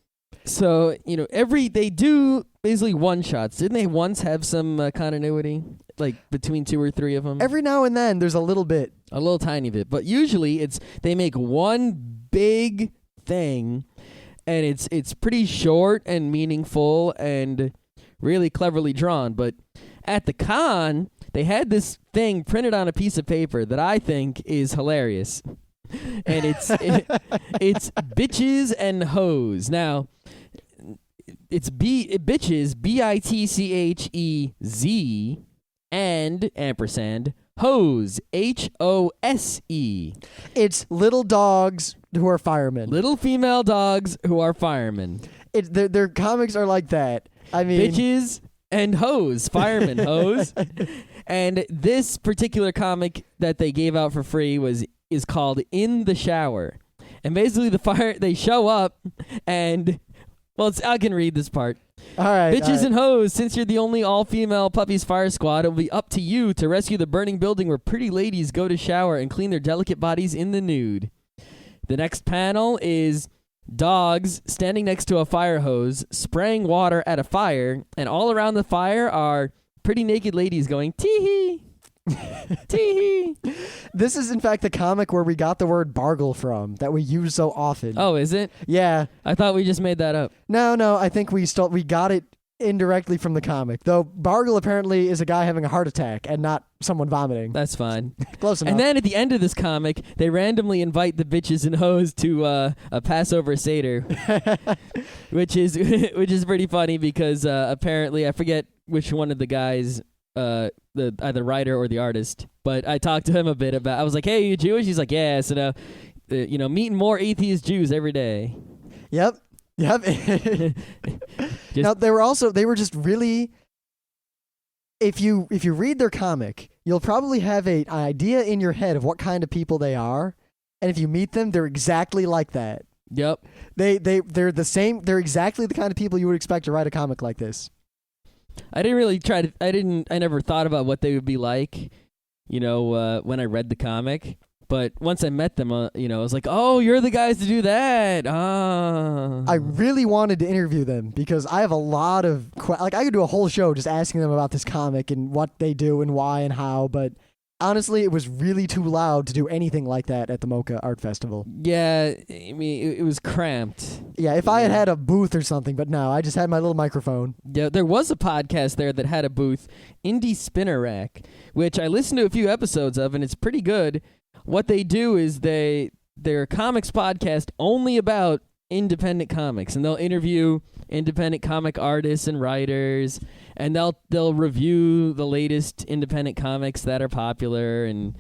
So, they do basically one-shots. Didn't they once have some continuity, like between two or three of them? Every now and then, there's a little bit. A little tiny bit. But usually, they make one big thing, and it's pretty short and meaningful and really cleverly drawn. But at the con, they had this thing printed on a piece of paper that I think is hilarious. And it's bitches and hoes. Now, it's bitches, BITCHEZ, and ampersand, hose, HOSE. It's little dogs who are firemen. Little female dogs who are firemen. Their comics are like that. I mean, bitches and hoes, firemen, hose. And this particular comic that they gave out for free is called In the Shower. And basically they show up and, I can read this part. All right. Bitches and hoes, since you're the only all-female Puppies Fire Squad, it will be up to you to rescue the burning building where pretty ladies go to shower and clean their delicate bodies in the nude. The next panel is dogs standing next to a fire hose, spraying water at a fire, and all around the fire are pretty naked ladies going, tee-hee, tee-hee. This is, in fact, the comic where we got the word bargle from that we use so often. Oh, is it? Yeah. I thought we just made that up. No, I think we got it indirectly from the comic. Though bargle apparently is a guy having a heart attack and not someone vomiting. That's fine. Close enough. And then at the end of this comic, they randomly invite the bitches and hoes to a Passover Seder, which is pretty funny because apparently I forget which one of the guys, the either writer or the artist, but I talked to him a bit about. I was like, "Hey, you Jewish?" He's like, "Yeah." So now, meeting more atheist Jews every day. Yep. Now they were just really. If you read their comic, you'll probably have an idea in your head of what kind of people they are, and if you meet them, they're exactly like that. Yep. They're the same. They're exactly the kind of people you would expect to write a comic like this. I didn't really try to. I never thought about what they would be like, when I read the comic. But once I met them, I was like, "Oh, you're the guys to do that." Ah. I really wanted to interview them because I have a lot of I could do a whole show just asking them about this comic and what they do and why and how. But honestly, it was really too loud to do anything like that at the Mocca Art Festival. Yeah, I mean, it was cramped. Yeah, if I had a booth or something, but no, I just had my little microphone. Yeah, there was a podcast there that had a booth, Indie Spinner Rack, which I listened to a few episodes of, and it's pretty good. What they do is they're a comics podcast only about independent comics, and they'll interview independent comic artists and writers, and they'll review the latest independent comics that are popular. And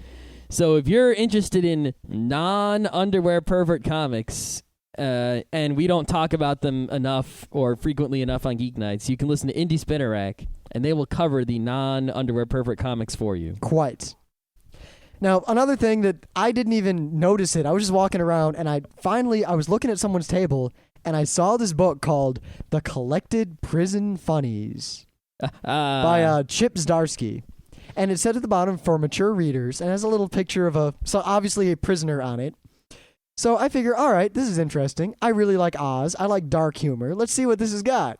so if you're interested in non-underwear pervert comics, and we don't talk about them enough or frequently enough on Geeknights, you can listen to Indie Spinner Rack, and they will cover the non-underwear pervert comics for you. Quite. Now, another thing that I didn't even notice it, I was just walking around, and I was looking at someone's table, and I saw this book called The Collected Prison Funnies by Chip Zdarsky. And it said at the bottom, for mature readers, and has a little picture of obviously a prisoner on it. So I figure, all right, this is interesting. I really like Oz. I like dark humor. Let's see what this has got.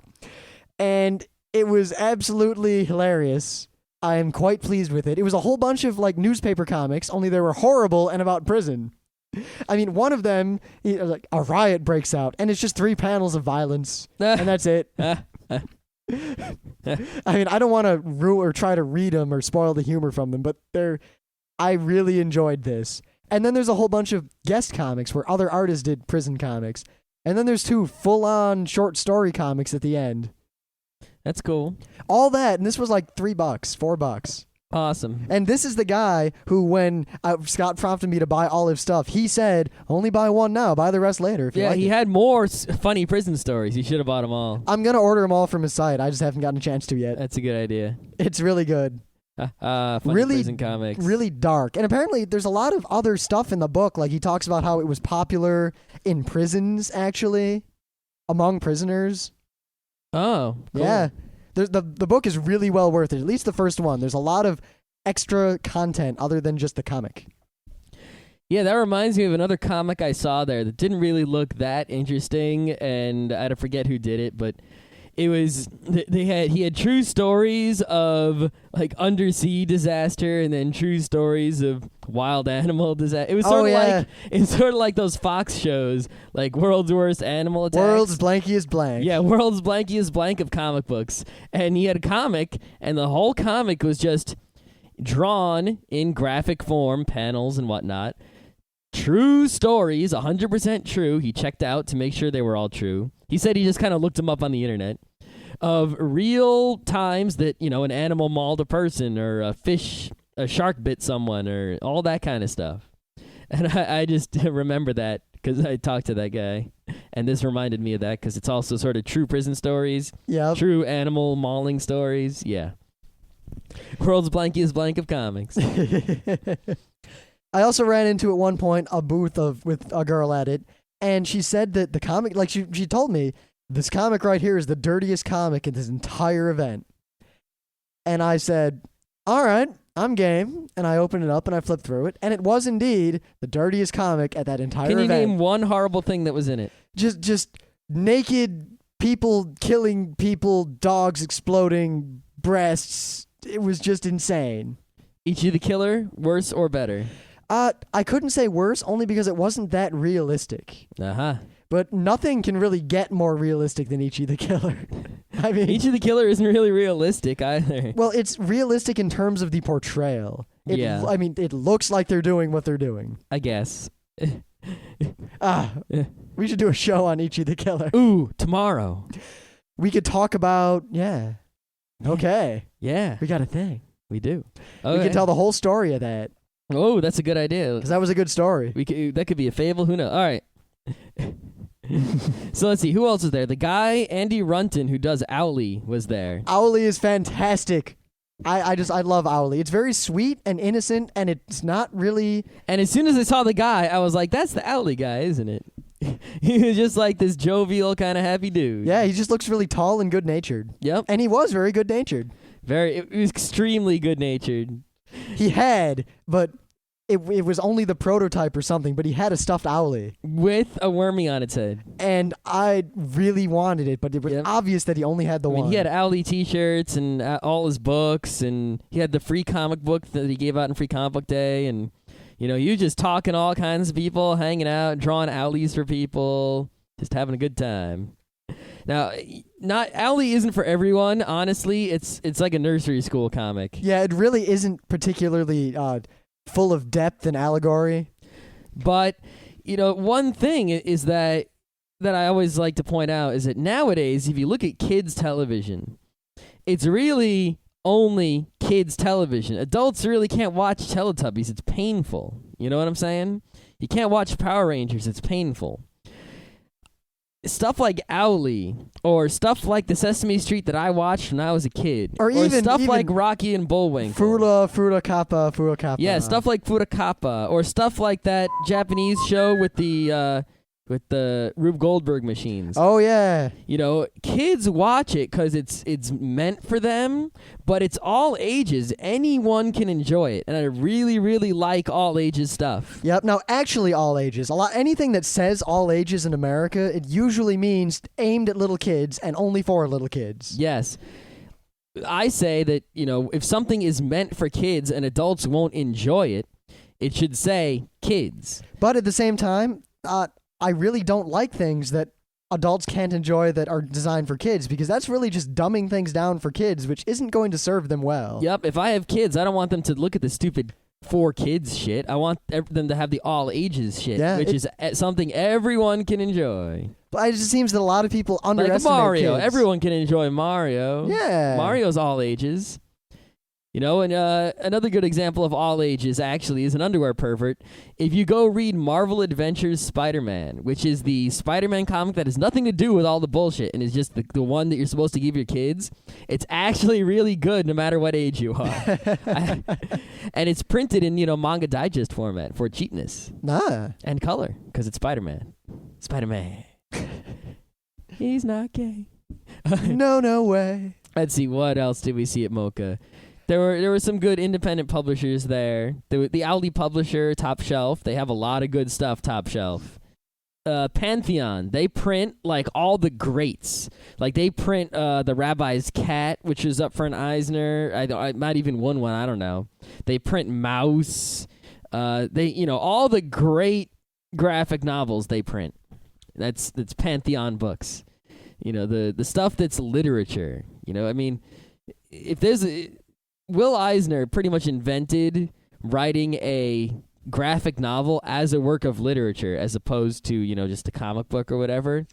And it was absolutely hilarious. I am quite pleased with it. It was a whole bunch of newspaper comics, only they were horrible and about prison. I mean, one of them, a riot breaks out, and it's just 3 panels of violence, and that's it. I mean, I don't want to try to read them or spoil the humor from them, but I really enjoyed this. And then there's a whole bunch of guest comics where other artists did prison comics. And then there's 2 full-on short story comics at the end. That's cool. All that, and this was like $3, $4. Awesome. And this is the guy who, when Scott prompted me to buy all his stuff, he said, only buy one now, buy the rest later. If you like he it. had more funny prison stories. You should have bought them all. I'm going to order them all from his site. I just haven't gotten a chance to yet. That's a good idea. It's really good. Funny really, prison comics. Really dark. And apparently there's a lot of other stuff in the book. Like he talks about how it was popular in prisons, actually, among prisoners. Oh, cool. Yeah. The book is really well worth it, at least the first one. There's a lot of extra content other than just the comic. Yeah, that reminds me of another comic I saw there that didn't really look that interesting, and I forget who did it, but it was he had true stories of undersea disaster and then true stories of wild animal disaster. It was sort of like those Fox shows, like World's Worst Animal Attacks. World's Blankiest Blank. Yeah, World's Blankiest Blank of comic books. And he had a comic, and the whole comic was just drawn in graphic form, panels and whatnot. True stories, 100% true. He checked out to make sure they were all true. He said he just kind of looked them up on the internet. Of real times that, an animal mauled a person or a shark bit someone or all that kind of stuff. And I just remember that because I talked to that guy. And this reminded me of that because it's also sort of true prison stories. Yeah. True animal mauling stories. Yeah. World's Blankiest Blank of comics. I also ran into at one point a booth with a girl at it, and she said that the comic, she told me this comic right here is the dirtiest comic in this entire event. And I said, all right, I'm game. And I opened it up and I flipped through it. And it was indeed the dirtiest comic at that entire event. Can you name one horrible thing that was in it? Just naked people killing people, dogs exploding, breasts. It was just insane. Ichi the Killer, worse or better? I couldn't say worse, only because it wasn't that realistic. Uh-huh. But nothing can really get more realistic than Ichi the Killer. I mean, Ichi the Killer isn't really realistic either. well, it's realistic in terms of the portrayal. Yeah. I mean, it looks like they're doing what they're doing. I guess. We should do a show on Ichi the Killer. Ooh, tomorrow. We could talk about, yeah. Okay. Yeah, We got a thing. we do. We Okay. could tell the whole story of that. Oh, that's a good idea. Because that was a good story. That could be a fable. Who knows? All right. So let's see. Who else is there? The guy, Andy Runton, who does Owly, was there. Owly is fantastic. I love Owly. It's very sweet and innocent, and it's not really... And as soon as I saw the guy, I was like, that's the Owly guy, isn't it? He was just like this jovial, kind of happy dude. Yeah, he just looks really tall and good-natured. Yep. And he was very good-natured. It was extremely good-natured. He had, but it was only the prototype or something, but he had a stuffed Owly. With a wormy on its head. And I really wanted it, but it was obvious that he only had the one. He had Owly t-shirts and all his books, and he had the free comic book that he gave out on Free Comic Book Day, and you know, he was just talking to all kinds of people, hanging out, drawing Owlies for people, just having a good time. Now, Owly isn't for everyone, honestly. It's like a nursery school comic. Yeah, it really isn't particularly full of depth and allegory. But, you know, one thing is that I always like to point out is that nowadays, if you look at kids' television, it's really only kids' television. Adults really can't watch Teletubbies. It's painful. You know what I'm saying? You can't watch Power Rangers. It's painful. Stuff like Owly, or stuff like the Sesame Street that I watched when I was a kid, or even stuff like Rocky and Bullwinkle. Fruta Kappa. Yeah, stuff like Futa Kappa, or stuff like that Japanese show with the Rube Goldberg machines. Oh yeah. You know, kids watch it because it's meant for them, but it's all ages. Anyone can enjoy it, and I really, really like all ages stuff. Yep. Now, actually, all ages. Anything that says all ages in America, it usually means aimed at little kids and only for little kids. Yes. I say that, you know, if something is meant for kids and adults won't enjoy it, it should say kids. But at the same time, I really don't like things that adults can't enjoy that are designed for kids, because that's really just dumbing things down for kids, which isn't going to serve them well. Yep. If I have kids, I don't want them to look at the stupid for kids shit. I want them to have the all ages shit, which is something everyone can enjoy. But it just seems that a lot of people underestimate like Mario. kids. Everyone can enjoy Mario. Yeah. Mario's all ages. You know, and another good example of all ages, actually, is an underwear pervert. If you go read Marvel Adventures Spider-Man, which is the Spider-Man comic that has nothing to do with all the bullshit and is just the one that you're supposed to give your kids, it's actually really good no matter what age you are. And it's printed in, you know, manga digest format for cheapness. Nah. And color, because it's Spider-Man. Spider-Man. He's not gay. No way. Let's see, what else did we see at Mocca? There were some good independent publishers there. The Owly publisher, Top Shelf, they have a lot of good stuff, Top Shelf. Pantheon, they print like all the greats. Like they print the Rabbi's Cat, which is up for an Eisner. I might even won one, I don't know. They print Mouse. All the great graphic novels they print. That's Pantheon Books. You know, the stuff that's literature. You know, I mean, if there's Will Eisner pretty much invented writing a graphic novel as a work of literature as opposed to, you know, just a comic book or whatever.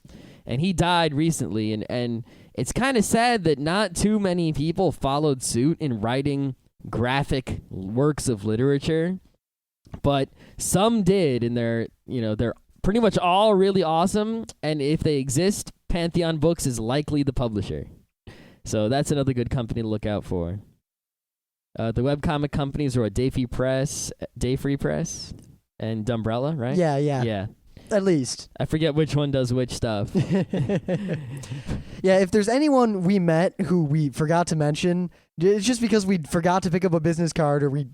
And he died recently, and it's kind of sad that not too many people followed suit in writing graphic works of literature, but some did, and they're pretty much all really awesome, and if they exist, Pantheon Books is likely the publisher. So that's another good company to look out for. The webcomic companies are Day Free Press, and Dumbrella, right? Yeah. Yeah. At least. I forget which one does which stuff. Yeah, if there's anyone we met who we forgot to mention, it's just because we forgot to pick up a business card or we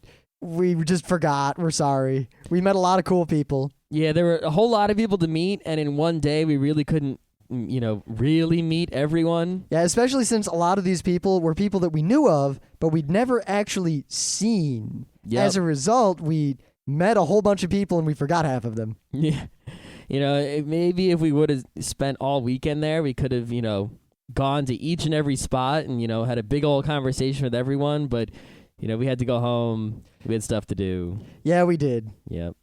just forgot. We're sorry. We met a lot of cool people. Yeah, there were a whole lot of people to meet, and in one day we really couldn't, really meet everyone. Yeah, especially since a lot of these people were people that we knew of, but we'd never actually seen. Yep. As a result, we met a whole bunch of people and we forgot half of them. Yeah. Maybe if we would have spent all weekend there, we could have, gone to each and every spot and, had a big old conversation with everyone. But, we had to go home. We had stuff to do. Yeah, we did. Yep.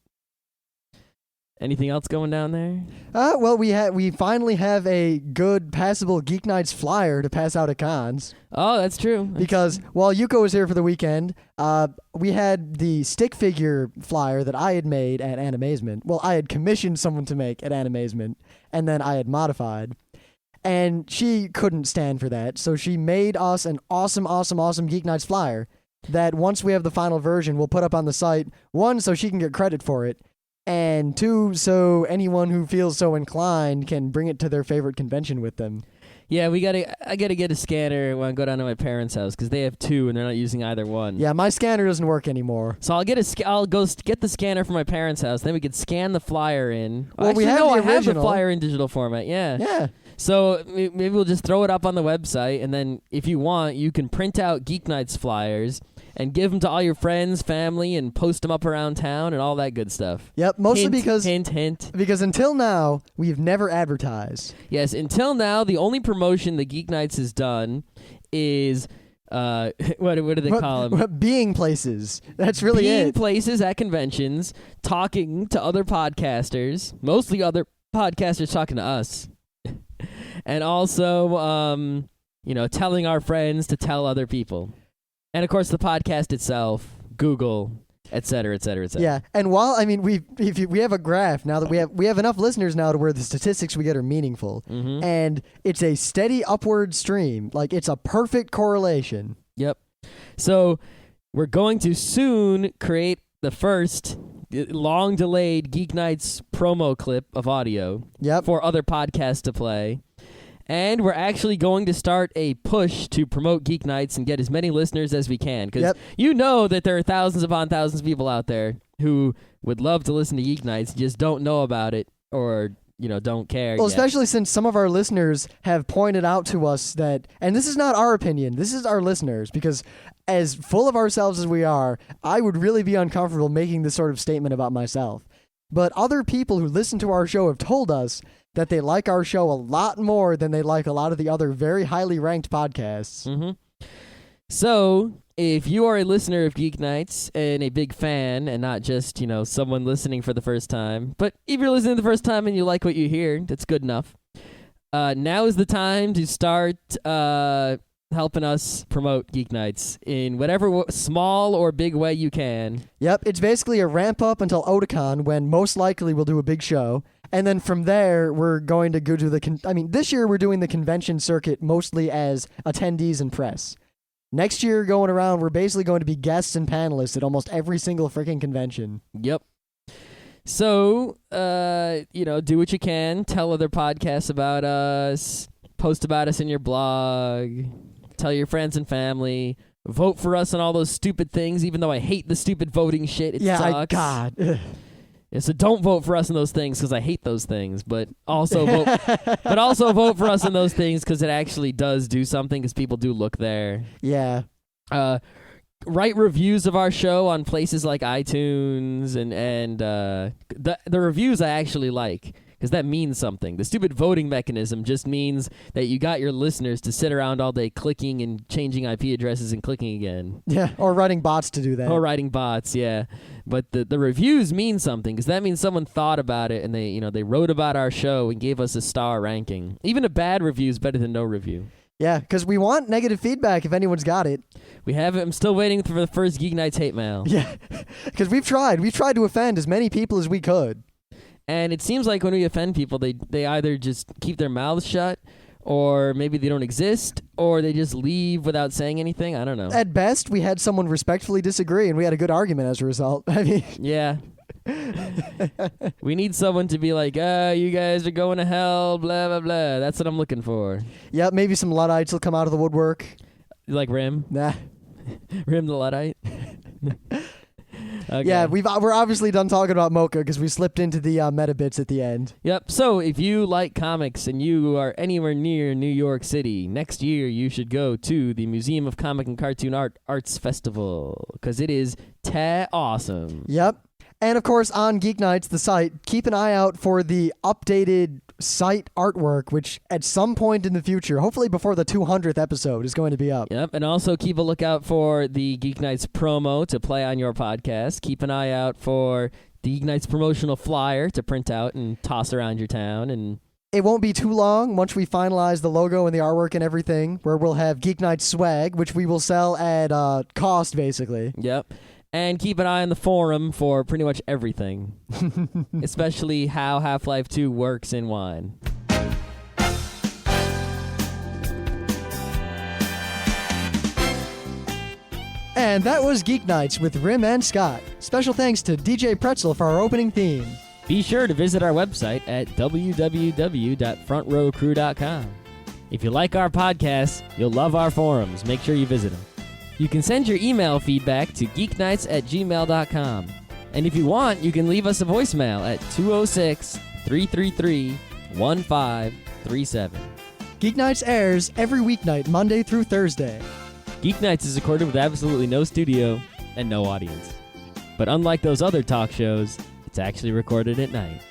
Anything else going down there? Well, we finally have a good passable Geeknights flyer to pass out at cons. Oh, that's true. Because while Yuko was here for the weekend, we had the stick figure flyer that I had made at Animazement. Well, I had commissioned someone to make at Animazement, and then I had modified. And she couldn't stand for that, so she made us an awesome Geeknights flyer that once we have the final version, we'll put up on the site. One, so she can get credit for it. And two, so anyone who feels so inclined can bring it to their favorite convention with them. Yeah, I gotta get a scanner when I go down to my parents' house because they have two and they're not using either one. Yeah, my scanner doesn't work anymore. So I'll go get the scanner from my parents' house. Then we could scan the flyer in. Well, we have the original. I have the flyer in digital format. Yeah. Yeah. So maybe we'll just throw it up on the website, and then if you want, you can print out Geeknights flyers and give them to all your friends, family, and post them up around town and all that good stuff. Yep, mostly hint, because... Hint. Because until now, we've never advertised. Yes, until now, the only promotion the Geeknights has done is... what do they call them? Being places. That's really Being it. places at conventions, talking to other podcasters, mostly other podcasters talking to us. And also, telling our friends to tell other people. And, of course, the podcast itself, Google, et cetera, et cetera, et cetera. Yeah, and while, we have a graph now that we have enough listeners now to where the statistics we get are meaningful. Mm-hmm. And it's a steady upward stream. Like, it's a perfect correlation. Yep. So, we're going to soon create the first long-delayed Geeknights promo clip of audio for other podcasts to play. And we're actually going to start a push to promote Geeknights and get as many listeners as we can. Because you know that there are thousands upon thousands of people out there who would love to listen to Geeknights, just don't know about it or, don't care Well, yet. especially since some of our listeners have pointed out to us that, and this is not our opinion, this is our listeners, because as full of ourselves as we are, I would really be uncomfortable making this sort of statement about myself. But other people who listen to our show have told us that they like our show a lot more than they like a lot of the other very highly ranked podcasts. Mm-hmm. So, if you are a listener of Geeknights and a big fan and not just, someone listening for the first time, but if you're listening the first time and you like what you hear, that's good enough. Now is the time to start helping us promote Geeknights in whatever small or big way you can. Yep, it's basically a ramp up until Otakon, when most likely we'll do a big show. And then from there, we're going to go to this year we're doing the convention circuit mostly as attendees and press. Next year, going around, we're basically going to be guests and panelists at almost every single freaking convention. Yep. So, do what you can. Tell other podcasts about us. Post about us in your blog. Tell your friends and family. Vote for us on all those stupid things, even though I hate the stupid voting shit. It sucks. God. Yeah, so don't vote for us in those things because I hate those things, but also vote for us in those things because it actually does do something because people do look there. Yeah. Write reviews of our show on places like iTunes and the reviews I actually like because that means something. The stupid voting mechanism just means that you got your listeners to sit around all day clicking and changing IP addresses and clicking again. Yeah, or writing bots to do that. Or writing bots, yeah. But the reviews mean something because that means someone thought about it and they wrote about our show and gave us a star ranking. Even a bad review is better than no review. Yeah, because we want negative feedback if anyone's got it. We have it. I'm still waiting for the first Geeknights hate mail. Yeah, because we've tried. We've tried to offend as many people as we could. And it seems like when we offend people, they either just keep their mouths shut, or maybe they don't exist, or they just leave without saying anything. I don't know. At best, we had someone respectfully disagree, and we had a good argument as a result. Yeah. We need someone to be like, you guys are going to hell, blah, blah, blah. That's what I'm looking for. Yeah, maybe some Luddites will come out of the woodwork. Like Rim? Nah. Rim the Luddite? Okay. Yeah, we're obviously done talking about Mocca because we slipped into the meta bits at the end. Yep. So if you like comics and you are anywhere near New York City, next year you should go to the Museum of Comic and Cartoon Arts Festival because it is awesome. Yep. And of course, on Geeknights, the site, keep an eye out for the updated site artwork, which at some point in the future, hopefully before the 200th episode, is going to be up. Yep, and also keep a lookout for the Geeknights promo to play on your podcast. Keep an eye out for the Geeknights promotional flyer to print out and toss around your town. And it won't be too long once we finalize the logo and the artwork and everything, where we'll have Geeknights swag, which we will sell at cost, basically. Yep. And keep an eye on the forum for pretty much everything, especially how Half-Life 2 works in wine. And that was Geeknights with Rim and Scott. Special thanks to DJ Pretzel for our opening theme. Be sure to visit our website at www.frontrowcrew.com. If you like our podcasts, you'll love our forums. Make sure you visit them. You can send your email feedback to geeknights@gmail.com. And if you want, you can leave us a voicemail at 206-333-1537. Geeknights airs every weeknight, Monday through Thursday. Geeknights is recorded with absolutely no studio and no audience. But unlike those other talk shows, it's actually recorded at night.